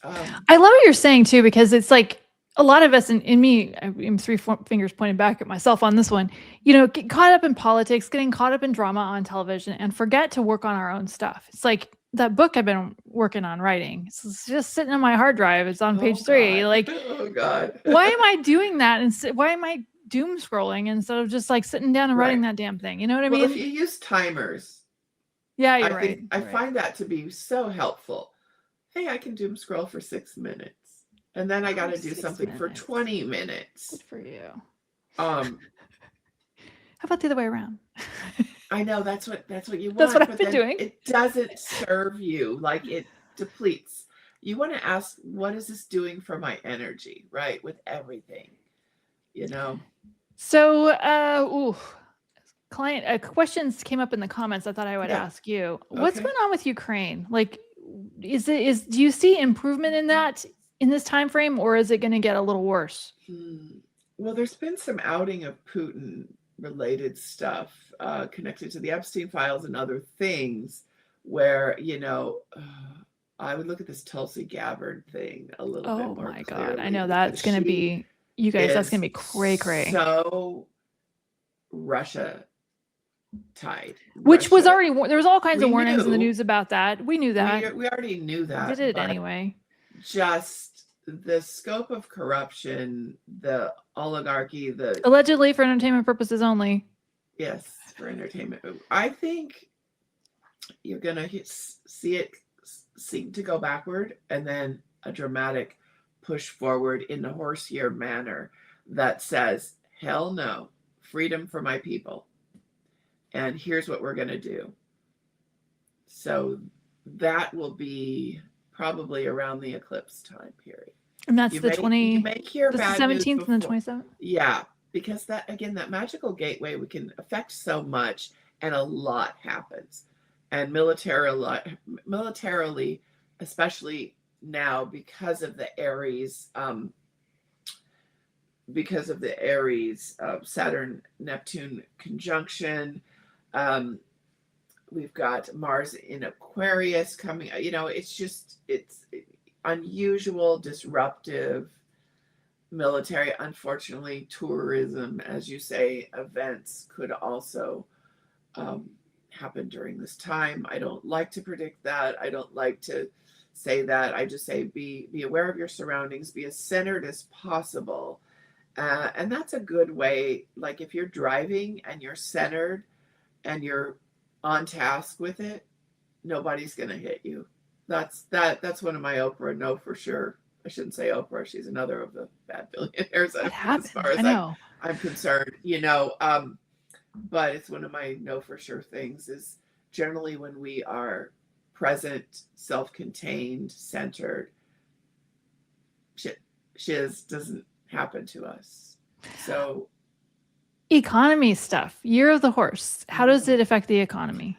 Speaker 1: I love what you're saying too, because it's like a lot of us, and in me, I'm three fingers pointing back at myself on this one, get caught up in politics, getting caught up in drama on television, and forget to work on our own stuff. It's like that book I've been working on writing. It's just sitting on my hard drive. It's on page 3.
Speaker 2: God.
Speaker 1: Like,
Speaker 2: oh God,
Speaker 1: why am I doing that? And why am I doom scrolling instead of just like sitting down and writing that damn thing? You know what I mean?
Speaker 2: Well, if you use timers,
Speaker 1: yeah, you're right.
Speaker 2: I find that to be so helpful. Hey, I can doom scroll for 6 minutes. And then I got to do something for 20 minutes.
Speaker 1: Good for you.
Speaker 2: How
Speaker 1: about the other way around?
Speaker 2: I know that's what you want.
Speaker 1: That's what I've been doing.
Speaker 2: It doesn't serve you. Like it depletes. You want to ask, what is this doing for my energy? Right. With everything,
Speaker 1: So, questions came up in the comments. I thought I would ask you, what's going on with Ukraine? Like, do you see improvement in that in this time frame, or is it going to get a little worse?
Speaker 2: Well, there's been some outing of Putin related stuff connected to the Epstein files and other things where, I would look at this Tulsi Gabbard thing a little bit more.
Speaker 1: Oh my God. I know that's going to be, you guys, that's going to be cray.
Speaker 2: So Russia tied.
Speaker 1: Which was already, there was all kinds of warnings in the news about that. We knew that.
Speaker 2: We already knew that.
Speaker 1: We did it anyway.
Speaker 2: Just the scope of corruption, the oligarchy,
Speaker 1: allegedly for entertainment purposes only.
Speaker 2: Yes, for entertainment. I think you're going to see it seem to go backward and then a dramatic push forward in the horse year manner that says, hell no, freedom for my people. And here's what we're going to do. So that will be probably around the eclipse time period.
Speaker 1: And that's the
Speaker 2: 17th
Speaker 1: and the 27th?
Speaker 2: Yeah, because that magical gateway, we can affect so much and a lot happens. And militarily, especially now because of the Aries, Saturn Neptune conjunction, we've got Mars in Aquarius coming. It's unusual, disruptive, military. Unfortunately, tourism, as you say, events could also happen during this time. I don't like to predict that. I don't like to say that. I just say be aware of your surroundings, be as centered as possible. And that's a good way. Like if you're driving and you're centered and you're on task with it, nobody's going to hit you. That's one of my Oprah, no, for sure. I shouldn't say Oprah. She's another of the bad billionaires as far as I'm concerned, but it's one of my know for sure things is generally when we are present, self-contained, centered, shiz doesn't happen to us. So
Speaker 1: economy stuff, year of the horse. How does it affect the economy?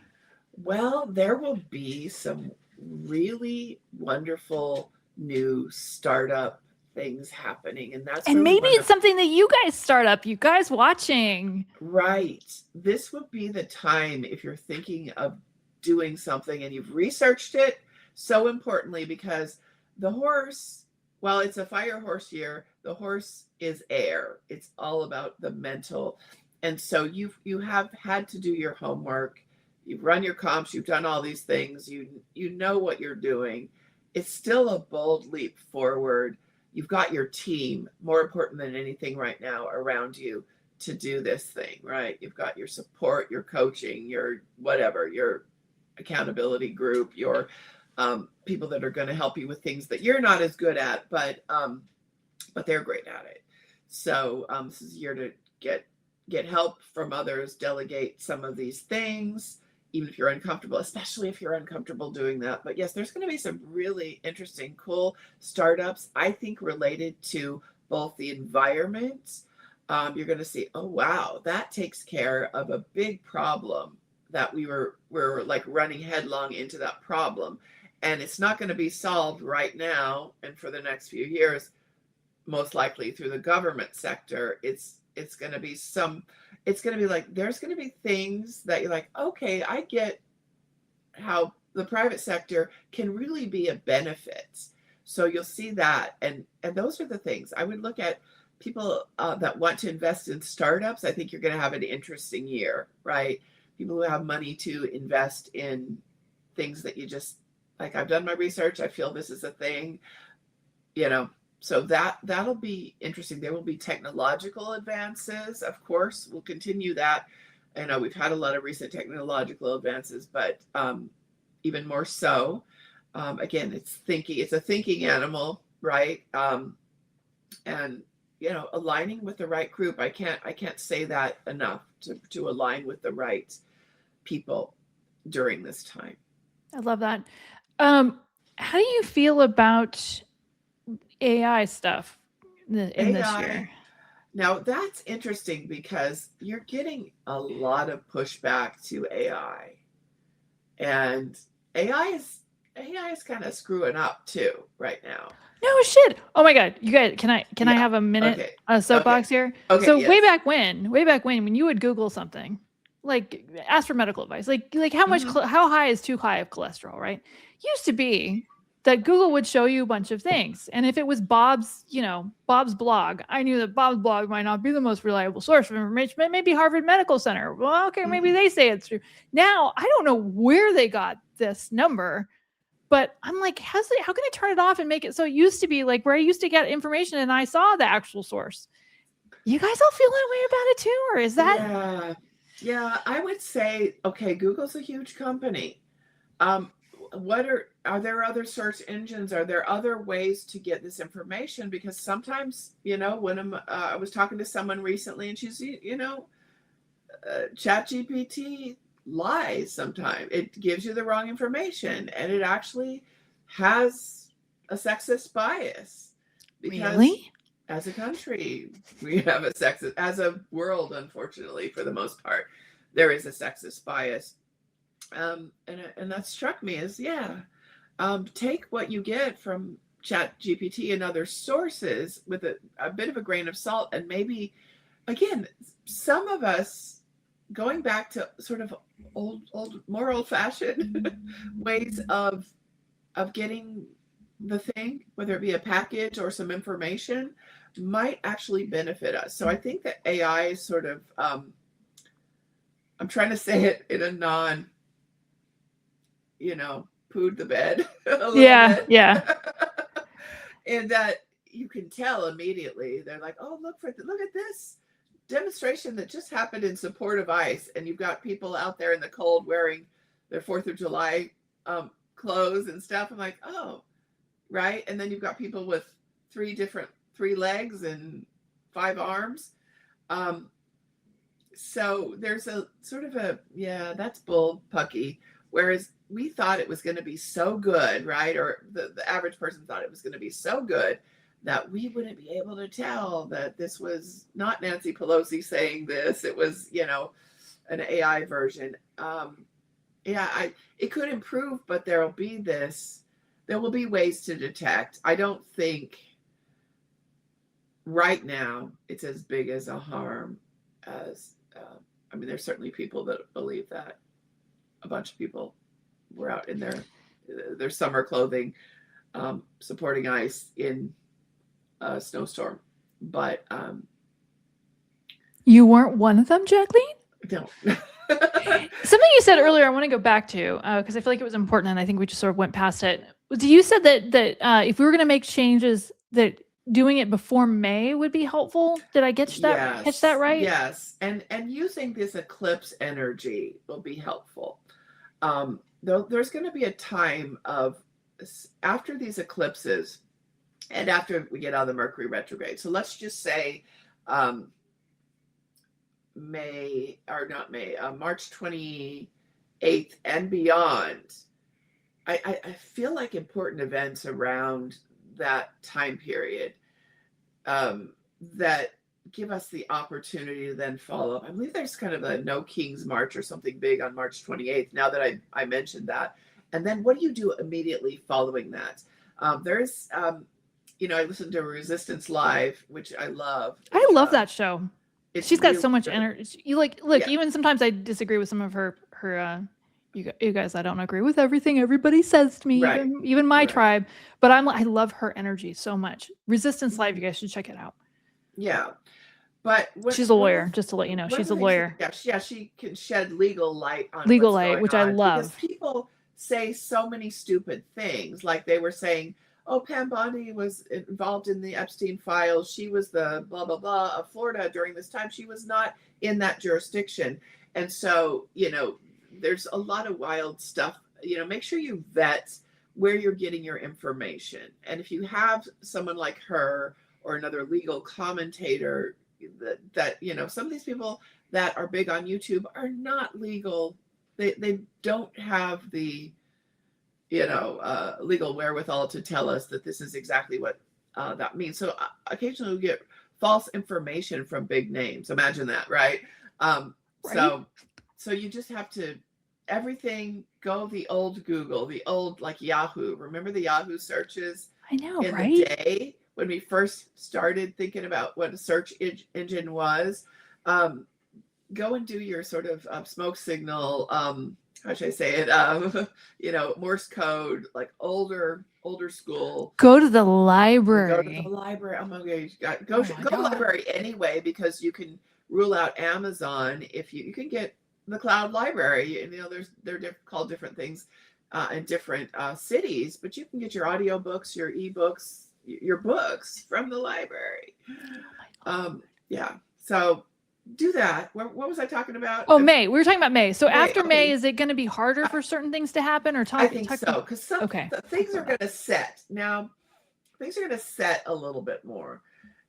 Speaker 2: Well, there will be some really wonderful new startup things happening, and
Speaker 1: maybe it's something that you guys start up, you guys watching.
Speaker 2: Right. This would be the time if you're thinking of doing something and you've researched it so importantly, because the horse, while it's a fire horse year, the horse is air. It's all about the mental. And so you have had to do your homework. You've run your comps, you've done all these things. You know what you're doing. It's still a bold leap forward. You've got your team, more important than anything right now, around you to do this thing, right? You've got your support, your coaching, your whatever, your accountability group, your people that are going to help you with things that you're not as good at, but they're great at it. So this is a year to get help from others, delegate some of these things, even if you're uncomfortable, especially if you're uncomfortable doing that. But yes, there's going to be some really interesting, cool startups, I think, related to both the environment. You're going to see, oh, wow, that takes care of a big problem that we're like running headlong into that problem. And it's not going to be solved right now and for the next few years, most likely through the government sector. It's going to be like, there's going to be things that you're like, okay, I get how the private sector can really be a benefit. So you'll see that. And those are the things I would look at. People that want to invest in startups, I think you're going to have an interesting year, right? People who have money to invest in things that you just, like, I've done my research, I feel this is a thing, so that'll be interesting. There will be technological advances, of course. We'll continue that. I know we've had a lot of recent technological advances, but even more so. Again, it's a thinking animal, right? And aligning with the right group. I can't say that enough, to align with the right people during this time.
Speaker 1: I love that. How do you feel about AI stuff in this year?
Speaker 2: Now that's interesting because you're getting a lot of pushback to AI, and AI is kind of screwing up too right now.
Speaker 1: No shit. Oh my God. You guys, can I have a minute,
Speaker 2: Okay.
Speaker 1: a soapbox here?
Speaker 2: Okay,
Speaker 1: So
Speaker 2: yes.
Speaker 1: way back when you would Google something, like ask for medical advice, like how much, how high is too high of cholesterol, right? Used to be that Google would show you a bunch of things. And if it was Bob's blog, I knew that Bob's blog might not be the most reliable source of information, but maybe Harvard Medical Center. Well, okay, maybe they say it's true. Now, I don't know where they got this number, but I'm like, how can I turn it off and make it so it used to be like where I used to get information and I saw the actual source. You guys all feel that way about it too? Or is that?
Speaker 2: Yeah, I would say, okay, Google's a huge company. Are there other search engines? Are there other ways to get this information? Because sometimes, when I was talking to someone recently and she's, ChatGPT lies sometimes. It gives you the wrong information, and it actually has a sexist bias. Because
Speaker 1: really?
Speaker 2: As a country, we have a sexist, as a world, unfortunately, for the most part, there is a sexist bias. And that struck me as, take what you get from ChatGPT and other sources with a bit of a grain of salt. And maybe, again, some of us, going back to sort of more old-fashioned ways of getting the thing, whether it be a package or some information, might actually benefit us. So I think that AI is sort of, I'm trying to say it in a non, pooed the bed a little bit.
Speaker 1: Yeah.
Speaker 2: And that you can tell immediately. They're like, oh, look at this demonstration that just happened in support of ICE. And you've got people out there in the cold wearing their 4th of July clothes and stuff. I'm like, oh, right. And then you've got people with 3 legs and 5 arms. So there's a sort of that's bull pucky. Whereas we thought it was going to be so good, right? Or the average person thought it was going to be so good that we wouldn't be able to tell that this was not Nancy Pelosi saying this. It was, an AI version. It could improve, but there will be ways to detect. I don't think right now it's as big as a harm as, there's certainly people that believe that. A bunch of people were out in their summer clothing supporting ice in a snowstorm. But
Speaker 1: You weren't one of them, Jackleen?
Speaker 2: no.
Speaker 1: Something you said earlier, I want to go back to because I feel like it was important, and I think we just sort of went past it. You said that if we were going to make changes, that doing it before May would be helpful. Did I catch that right?
Speaker 2: Yes, and using this eclipse energy will be helpful. There's going to be a time of after these eclipses, and after we get out of the Mercury retrograde. So let's just say March 28th and beyond. I feel like important events around that time period that give us the opportunity to then follow up. I believe there's kind of a No King's March or something big on March 28th, now that I mentioned that. And then what do you do immediately following that? There's, I listened to Resistance Live, which I love.
Speaker 1: I love that show. She's got so much energy. Look, yeah. Even sometimes I disagree with some of her you guys, I don't agree with everything everybody says to me, right. even my tribe, but I love her energy so much. Resistance Live, you guys should check it out.
Speaker 2: Yeah. But
Speaker 1: she's a lawyer, just to let you know. She's a lawyer.
Speaker 2: She can shed legal light on
Speaker 1: legal light, which I love.
Speaker 2: Because people say so many stupid things. Like they were saying, oh, Pam Bondi was involved in the Epstein files. She was the blah, blah, blah of Florida during this time. She was not in that jurisdiction. And so, there's a lot of wild stuff. Make sure you vet where you're getting your information. And if you have someone like her or another legal commentator that some of these people that are big on YouTube are not legal. They don't have the legal wherewithal to tell us that this is exactly what that means. So occasionally we get false information from big names. Imagine that, right? Right. So you just have to, everything, go the old Google, the old like Yahoo. Remember the Yahoo searches?
Speaker 1: I know,
Speaker 2: in
Speaker 1: right?
Speaker 2: the day when we first started thinking about what a search engine was. Go and do your sort of smoke signal, how should I say it? Morse code, like older school.
Speaker 1: Go to the library.
Speaker 2: Go to the library. Oh my God. Go to the library anyway, because you can rule out Amazon if you can get the cloud library. And they're called different things in different cities, but you can get your audiobooks, your ebooks, your books from the library. Yeah. So do that. What was I talking about?
Speaker 1: Oh, May. We were talking about May. So after May, is it going to be harder for certain things to happen, or
Speaker 2: I think so, because things are going to set. Now, things are going to set a little bit more,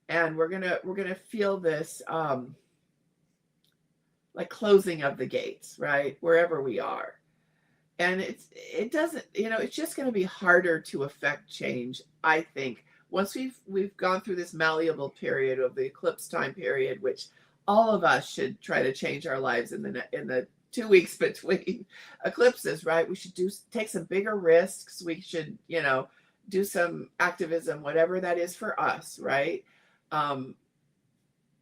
Speaker 2: and we're gonna feel this like closing of the gates, right, wherever we are. And it's just going to be harder to affect change, I think, once we've gone through this malleable period of the eclipse time period, which all of us should try to change our lives in the 2 weeks between eclipses, right? We should take some bigger risks. We should, do some activism, whatever that is for us, right? And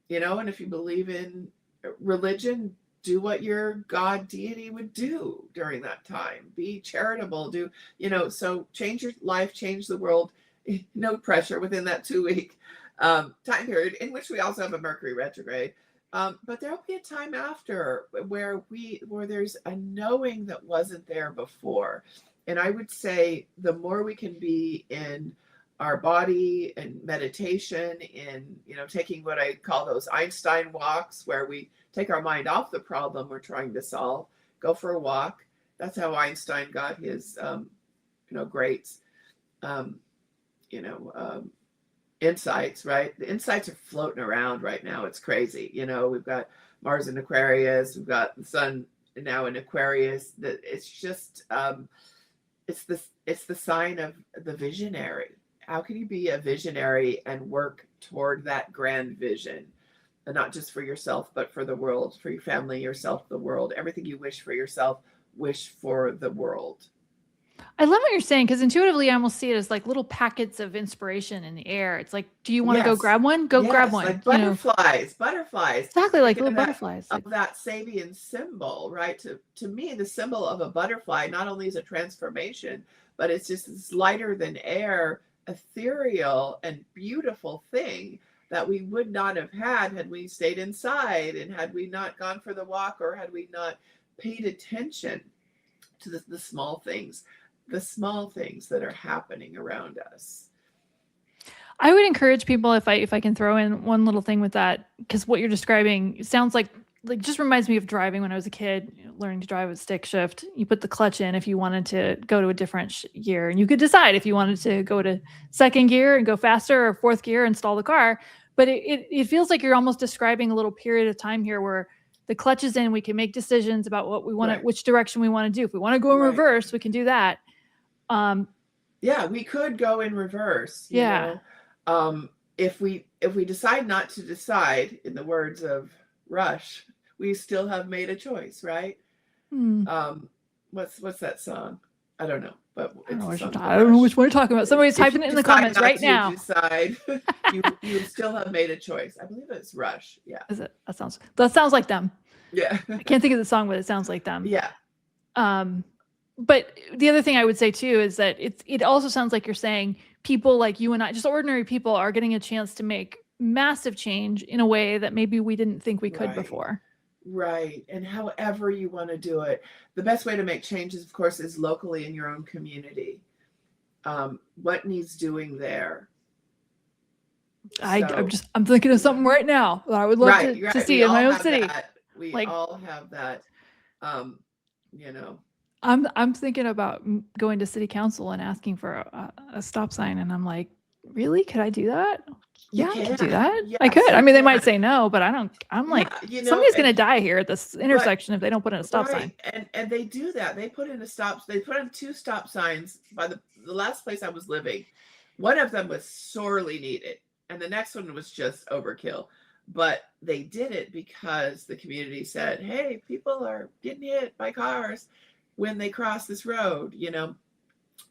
Speaker 2: if you believe in religion, do what your God deity would do during that time. Be charitable. So change your life, change the world. No pressure within that 2 week time period, in which we also have a Mercury retrograde. But there'll be a time after where there's a knowing that wasn't there before. And I would say the more we can be in our body and meditation, in taking what I call those Einstein walks, where we take our mind off the problem we're trying to solve, go for a walk. That's how Einstein got his great insights, right? The insights are floating around right now. It's crazy. We've got Mars in Aquarius, we've got the sun now in Aquarius. That it's just it's the sign of the visionary. How can you be a visionary and work toward that grand vision? And not just for yourself, but for the world, for your family, yourself, the world. Everything you wish for yourself, wish for the world.
Speaker 1: I love what you're saying, because intuitively I almost see it as like little packets of inspiration in the air. It's like, do you want to go grab one? Go grab one.
Speaker 2: Like butterflies.
Speaker 1: Exactly, like little butterflies.
Speaker 2: Of that Sabian symbol, right? To me, the symbol of a butterfly not only is a transformation, but it's just this lighter than air, ethereal and beautiful thing that we would not have had we stayed inside, and had we not gone for the walk, or had we not paid attention to the small things that are happening around us.
Speaker 1: I would encourage people, if I can throw in one little thing with that, because what you're describing sounds like just reminds me of driving when I was a kid, learning to drive with stick shift. You put the clutch in if you wanted to go to a different gear, and you could decide if you wanted to go to second gear and go faster, or fourth gear and stall the car. But it feels like you're almost describing a little period of time here where the clutch is in, we can make decisions about what we want to, which direction we want to do. If we want to go in reverse, we can do that.
Speaker 2: Yeah, we could go in reverse. You know? If we decide not to decide, in the words of Rush, we still have made a choice, right? What's that song? I don't know, but
Speaker 1: I don't know which one you're talking about. Somebody's typing it in the comments right now.
Speaker 2: Decide, you still have made a choice. I believe it's Rush. Yeah.
Speaker 1: Is it? That sounds like them.
Speaker 2: Yeah.
Speaker 1: I can't think of the song, but it sounds like them.
Speaker 2: Yeah.
Speaker 1: But the other thing I would say too is that it also sounds like you're saying people like you and I, just ordinary people, are getting a chance to make massive change in a way that maybe we didn't think we could before.
Speaker 2: Right. And however you want to do it, the best way to make changes, of course, is locally in your own community. What needs doing there?
Speaker 1: I'm thinking of something right now that I would love to see in my own city.
Speaker 2: We all have that. You know,
Speaker 1: I'm thinking about going to city council and asking for a stop sign, and I'm like, really? Could I do that? Yeah, I could do that. Yes, I could. I mean, they might say no, but I'm like, somebody's going to die here at this intersection if they don't put in a stop sign.
Speaker 2: And they do that. They put in two stop signs by the last place I was living. One of them was sorely needed, and the next one was just overkill. But they did it because the community said, hey, people are getting hit by cars when they cross this road, you know?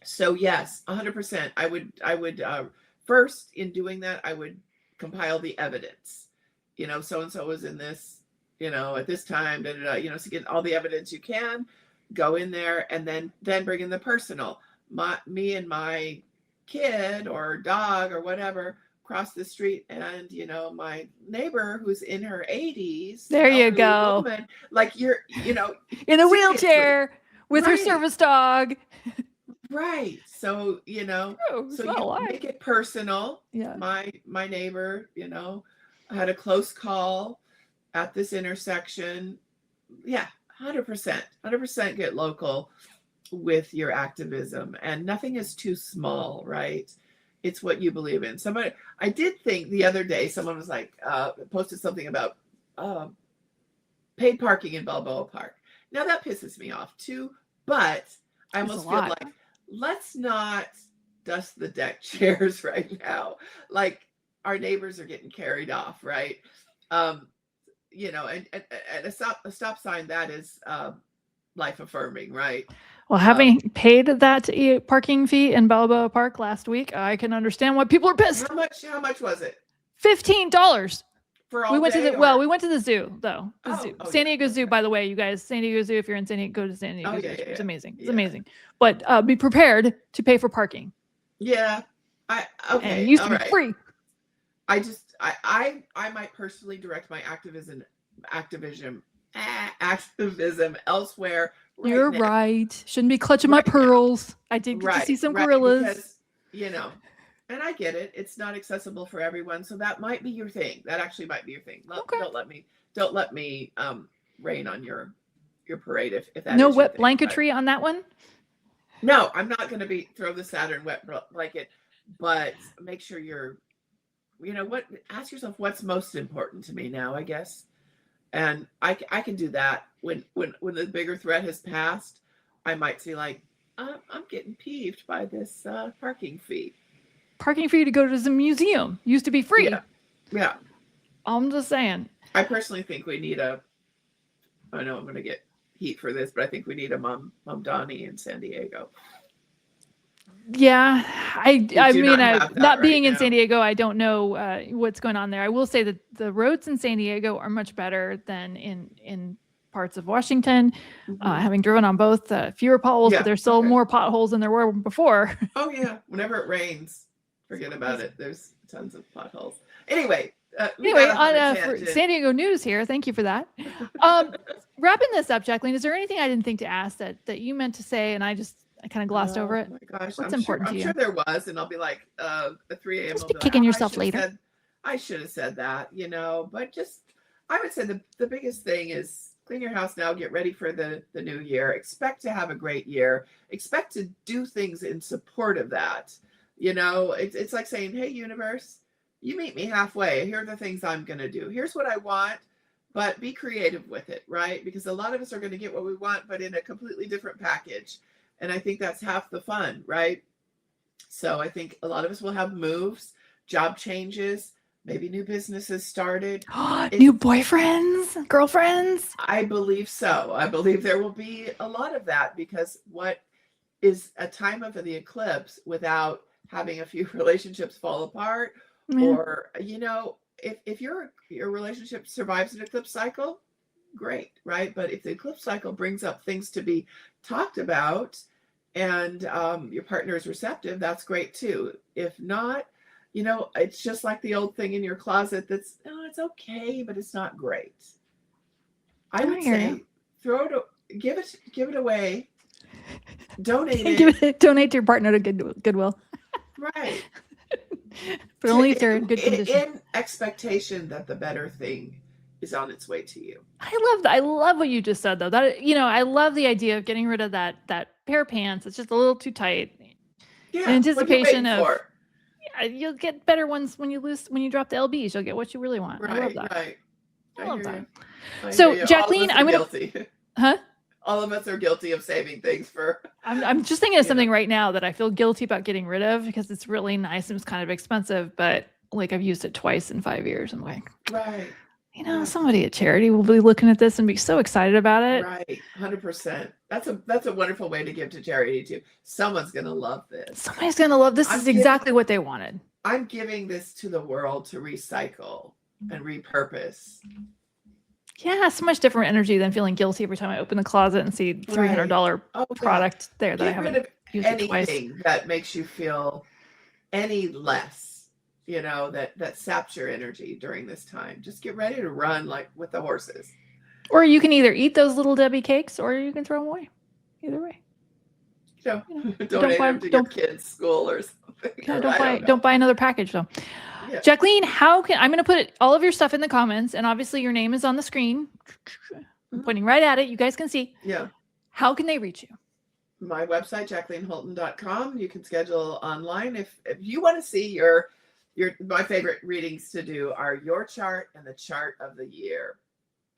Speaker 2: So yes, 100%. I would first, in doing that, I would compile the evidence. You know, so-and-so was in this, you know, at this time, you know, so get all the evidence you can, go in there, and then bring in the personal. Me and my kid or dog or whatever cross the street, and, you know, my neighbor who's in her 80s.
Speaker 1: There you go.
Speaker 2: Woman, like you're, you know.
Speaker 1: In a wheelchair with her service dog.
Speaker 2: Right. So, you know, you make it personal.
Speaker 1: Yeah.
Speaker 2: My neighbor, you know, had a close call at this intersection. Yeah, 100% get local with your activism, and nothing is too small, right? It's what you believe in. I did think the other day, someone was like, posted something about paid parking in Balboa Park. Now that pisses me off too, but I almost feel like, let's not dust the deck chairs right now. Like, our neighbors are getting carried off, right? You know, and a stop sign, that is life affirming, right?
Speaker 1: Well, having paid that parking fee in Balboa Park last week, I can understand why people are pissed.
Speaker 2: How much was it?
Speaker 1: $15.
Speaker 2: For all
Speaker 1: we went
Speaker 2: day,
Speaker 1: we went to the zoo though. San Diego Zoo, by the way, you guys. San Diego Zoo. If you're in San Diego, go to San Diego Zoo. It's amazing. It's amazing. But be prepared to pay for parking.
Speaker 2: Yeah. Okay.
Speaker 1: And it used to be free.
Speaker 2: I might personally direct my activism elsewhere.
Speaker 1: You're right. Shouldn't be clutching my pearls. I did get to see some gorillas.
Speaker 2: Because, you know, and I get it. It's not accessible for everyone. So that might be your thing. That actually might be your thing. Don't let me rain on your parade if that
Speaker 1: no
Speaker 2: is
Speaker 1: wet blanketry on that one.
Speaker 2: No, I'm not going to throw the Saturn wet blanket, but make sure you're, you know what, ask yourself what's most important to me now, I guess. And I can do that when the bigger threat has passed. I might say, like, I'm getting peeved by this parking fee.
Speaker 1: Parking fee to go to the museum used to be free.
Speaker 2: Yeah.
Speaker 1: I'm just saying.
Speaker 2: I personally think we need I know I'm going to get heat for this, but I think we need a Mom Donnie in San Diego.
Speaker 1: Yeah, I mean, not being in
Speaker 2: now.
Speaker 1: San Diego, I don't know what's going on there. I will say that the roads in San Diego are much better than in parts of Washington,
Speaker 2: Mhm.
Speaker 1: having driven on both, fewer potholes,
Speaker 2: Yeah,
Speaker 1: but there's still
Speaker 2: okay.
Speaker 1: more potholes than there were before.
Speaker 2: Oh yeah, whenever it rains, forget about it. There's tons of potholes. Anyway, we got
Speaker 1: Anyway,
Speaker 2: off on a
Speaker 1: on for
Speaker 2: tangent.
Speaker 1: San Diego news here. Thank you for that. Wrapping this up, Jackleen, is there anything I didn't think to ask that you meant to say and I kind of glossed over it?
Speaker 2: Oh my gosh,
Speaker 1: What's important to
Speaker 2: I'm
Speaker 1: you?
Speaker 2: sure there was, and I'll be like, at 3 a.m.
Speaker 1: Just
Speaker 2: I'll
Speaker 1: be
Speaker 2: be like,
Speaker 1: kicking
Speaker 2: oh,
Speaker 1: yourself later.
Speaker 2: I should have said that, you know. But just, I would say the biggest thing is clean your house now, get ready for the new year. Expect to have a great year. Expect to do things in support of that. You know, it's like saying, hey, universe, you meet me halfway. Here are the things I'm going to do. Here's what I want, but be creative with it, right? Because a lot of us are going to get what we want, but in a completely different package. And I think that's half the fun, right? So I think a lot of us will have moves, job changes, maybe new businesses started.
Speaker 1: New boyfriends, girlfriends.
Speaker 2: I believe so. I believe there will be a lot of that, because what is a time of the eclipse without having a few relationships fall apart, or, you know, if your relationship survives an eclipse cycle, great, right? But if the eclipse cycle brings up things to be talked about, and your partner is receptive, that's great too. If not, you know, it's just like the old thing in your closet that's, oh, it's okay, but it's not great. I would say give it away, donate it.
Speaker 1: Donate to your partner to Goodwill.
Speaker 2: Right.
Speaker 1: But only if they're in good condition.
Speaker 2: In expectation that the better thing is on its way to you.
Speaker 1: I love what you just said, though. That, you know, I love the idea of getting rid of that pair of pants. It's just a little too tight.
Speaker 2: Yeah.
Speaker 1: In anticipation of,
Speaker 2: yeah,
Speaker 1: you'll get better ones when you drop the LBs. You'll get what you really want.
Speaker 2: Right,
Speaker 1: I love that.
Speaker 2: Right.
Speaker 1: I love that.
Speaker 2: So,
Speaker 1: Jackleen, I'm
Speaker 2: guilty.
Speaker 1: Huh?
Speaker 2: All of us are guilty of saving things for.
Speaker 1: I'm just thinking of something right now that I feel guilty about getting rid of, because it's really nice and it's kind of expensive, but like I've used it twice in 5 years. I'm like,
Speaker 2: right.
Speaker 1: You know, somebody at charity will be looking at this and be so excited about it.
Speaker 2: Right. 100%. That's a wonderful way to give to charity too. Someone's going to love this.
Speaker 1: Somebody's going to love this. Is exactly what they wanted.
Speaker 2: I'm giving this to the world to recycle and repurpose.
Speaker 1: Yeah, so much different energy than feeling guilty every time I open the closet and see $300 product there that I haven't used it twice.
Speaker 2: Anything that makes you feel any less, you know, that saps your energy during this time. Just get ready to run like with the horses.
Speaker 1: Or you can either eat those Little Debbie cakes or you can throw them away. Either way.
Speaker 2: You know, donate them to your kids' school or something.
Speaker 1: Yeah, don't buy another package though. Yeah. Jackleen, I'm going to put all of your stuff in the comments, and obviously your name is on the screen. I'm pointing right at it. You guys can see.
Speaker 2: Yeah.
Speaker 1: How can they reach you?
Speaker 2: My website, JackleenHolton.com. You can schedule online. If you want to see my favorite readings to do are your chart and the chart of the year,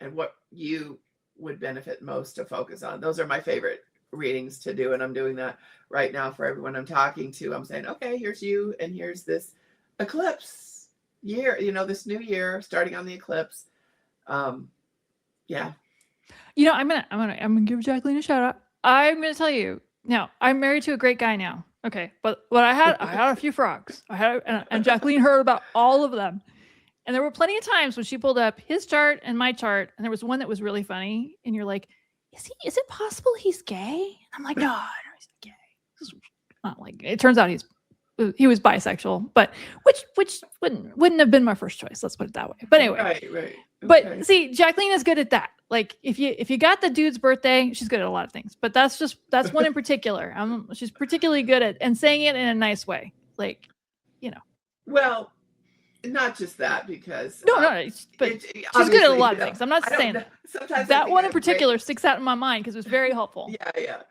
Speaker 2: and what you would benefit most to focus on. Those are my favorite readings to do, and I'm doing that right now for everyone I'm talking to. I'm saying, okay, here's you, and here's this eclipse year, you know, this new year starting on the eclipse. Yeah.
Speaker 1: You know, I'm gonna give Jackleen a shout out. I'm gonna tell you now, I'm married to a great guy now. Okay, but what I had a few frogs. And Jackleen heard about all of them. And there were plenty of times when she pulled up his chart and my chart, and there was one that was really funny. And you're like, is it possible he's gay? And I'm like, no, he's not gay. It's not like, it turns out he was bisexual, but which wouldn't have been my first choice. Let's put it that way. But anyway,
Speaker 2: right. Okay.
Speaker 1: But see, Jackleen is good at that. Like if you got the dude's birthday, she's good at a lot of things, but that's one in particular. She's particularly good at and saying it in a nice way. Like, you know.
Speaker 2: Well, not just that, because
Speaker 1: no, but she's good at a lot of things. I'm not saying
Speaker 2: sometimes
Speaker 1: that one in particular sticks out in my mind because it was very helpful.
Speaker 2: Yeah.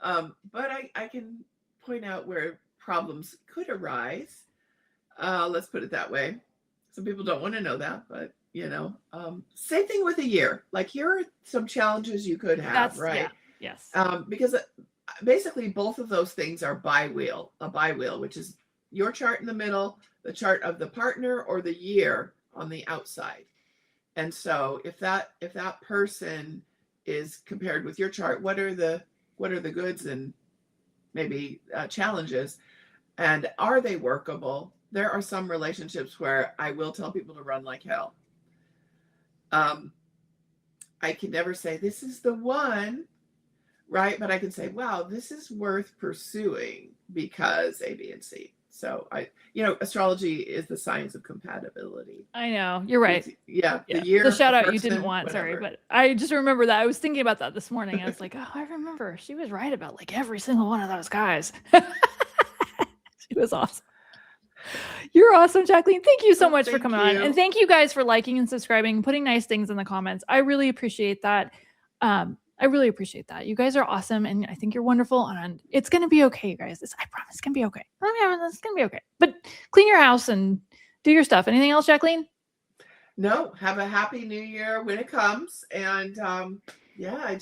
Speaker 2: But I can point out where problems could arise. Let's put it that way. Some people don't want to know that, but you know, same thing with a year. Like here are some challenges you could have, right?
Speaker 1: Yeah. Yes.
Speaker 2: Because basically both of those things are a bi-wheel, which is your chart in the middle, the chart of the partner, or the year on the outside. And so if that person is compared with your chart, what are the goods and maybe challenges, and are they workable? There are some relationships where I will tell people to run like hell. I can never say this is the one, right? But I can say, wow, this is worth pursuing because A, B, and C. So astrology is the science of compatibility.
Speaker 1: I know. You're right.
Speaker 2: Yeah.
Speaker 1: Yeah.
Speaker 2: The year,
Speaker 1: The shout out
Speaker 2: person,
Speaker 1: you didn't want, sorry,
Speaker 2: whatever.
Speaker 1: but I just remember that. I was thinking about that this morning. I was like, oh, I remember she was right about like every single one of those guys. She was awesome. You're awesome, Jackleen. Thank you so much for coming on. And thank you guys for liking and subscribing, putting nice things in the comments. I really appreciate that. I really appreciate that. You guys are awesome. And I think you're wonderful. And it's going to be okay, you guys. I promise it's going to be okay. It's going to be okay. But clean your house and do your stuff. Anything else, Jackleen?
Speaker 2: No, have a happy new year when it comes. And yeah, I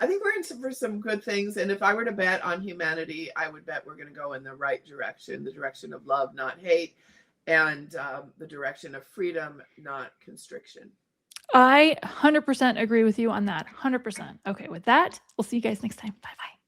Speaker 2: think we're in for some good things. And if I were to bet on humanity, I would bet we're going to go in the right direction, the direction of love, not hate, and the direction of freedom, not constriction.
Speaker 1: I 100% agree with you on that. 100%. Okay, with that, we'll see you guys next time. Bye-bye.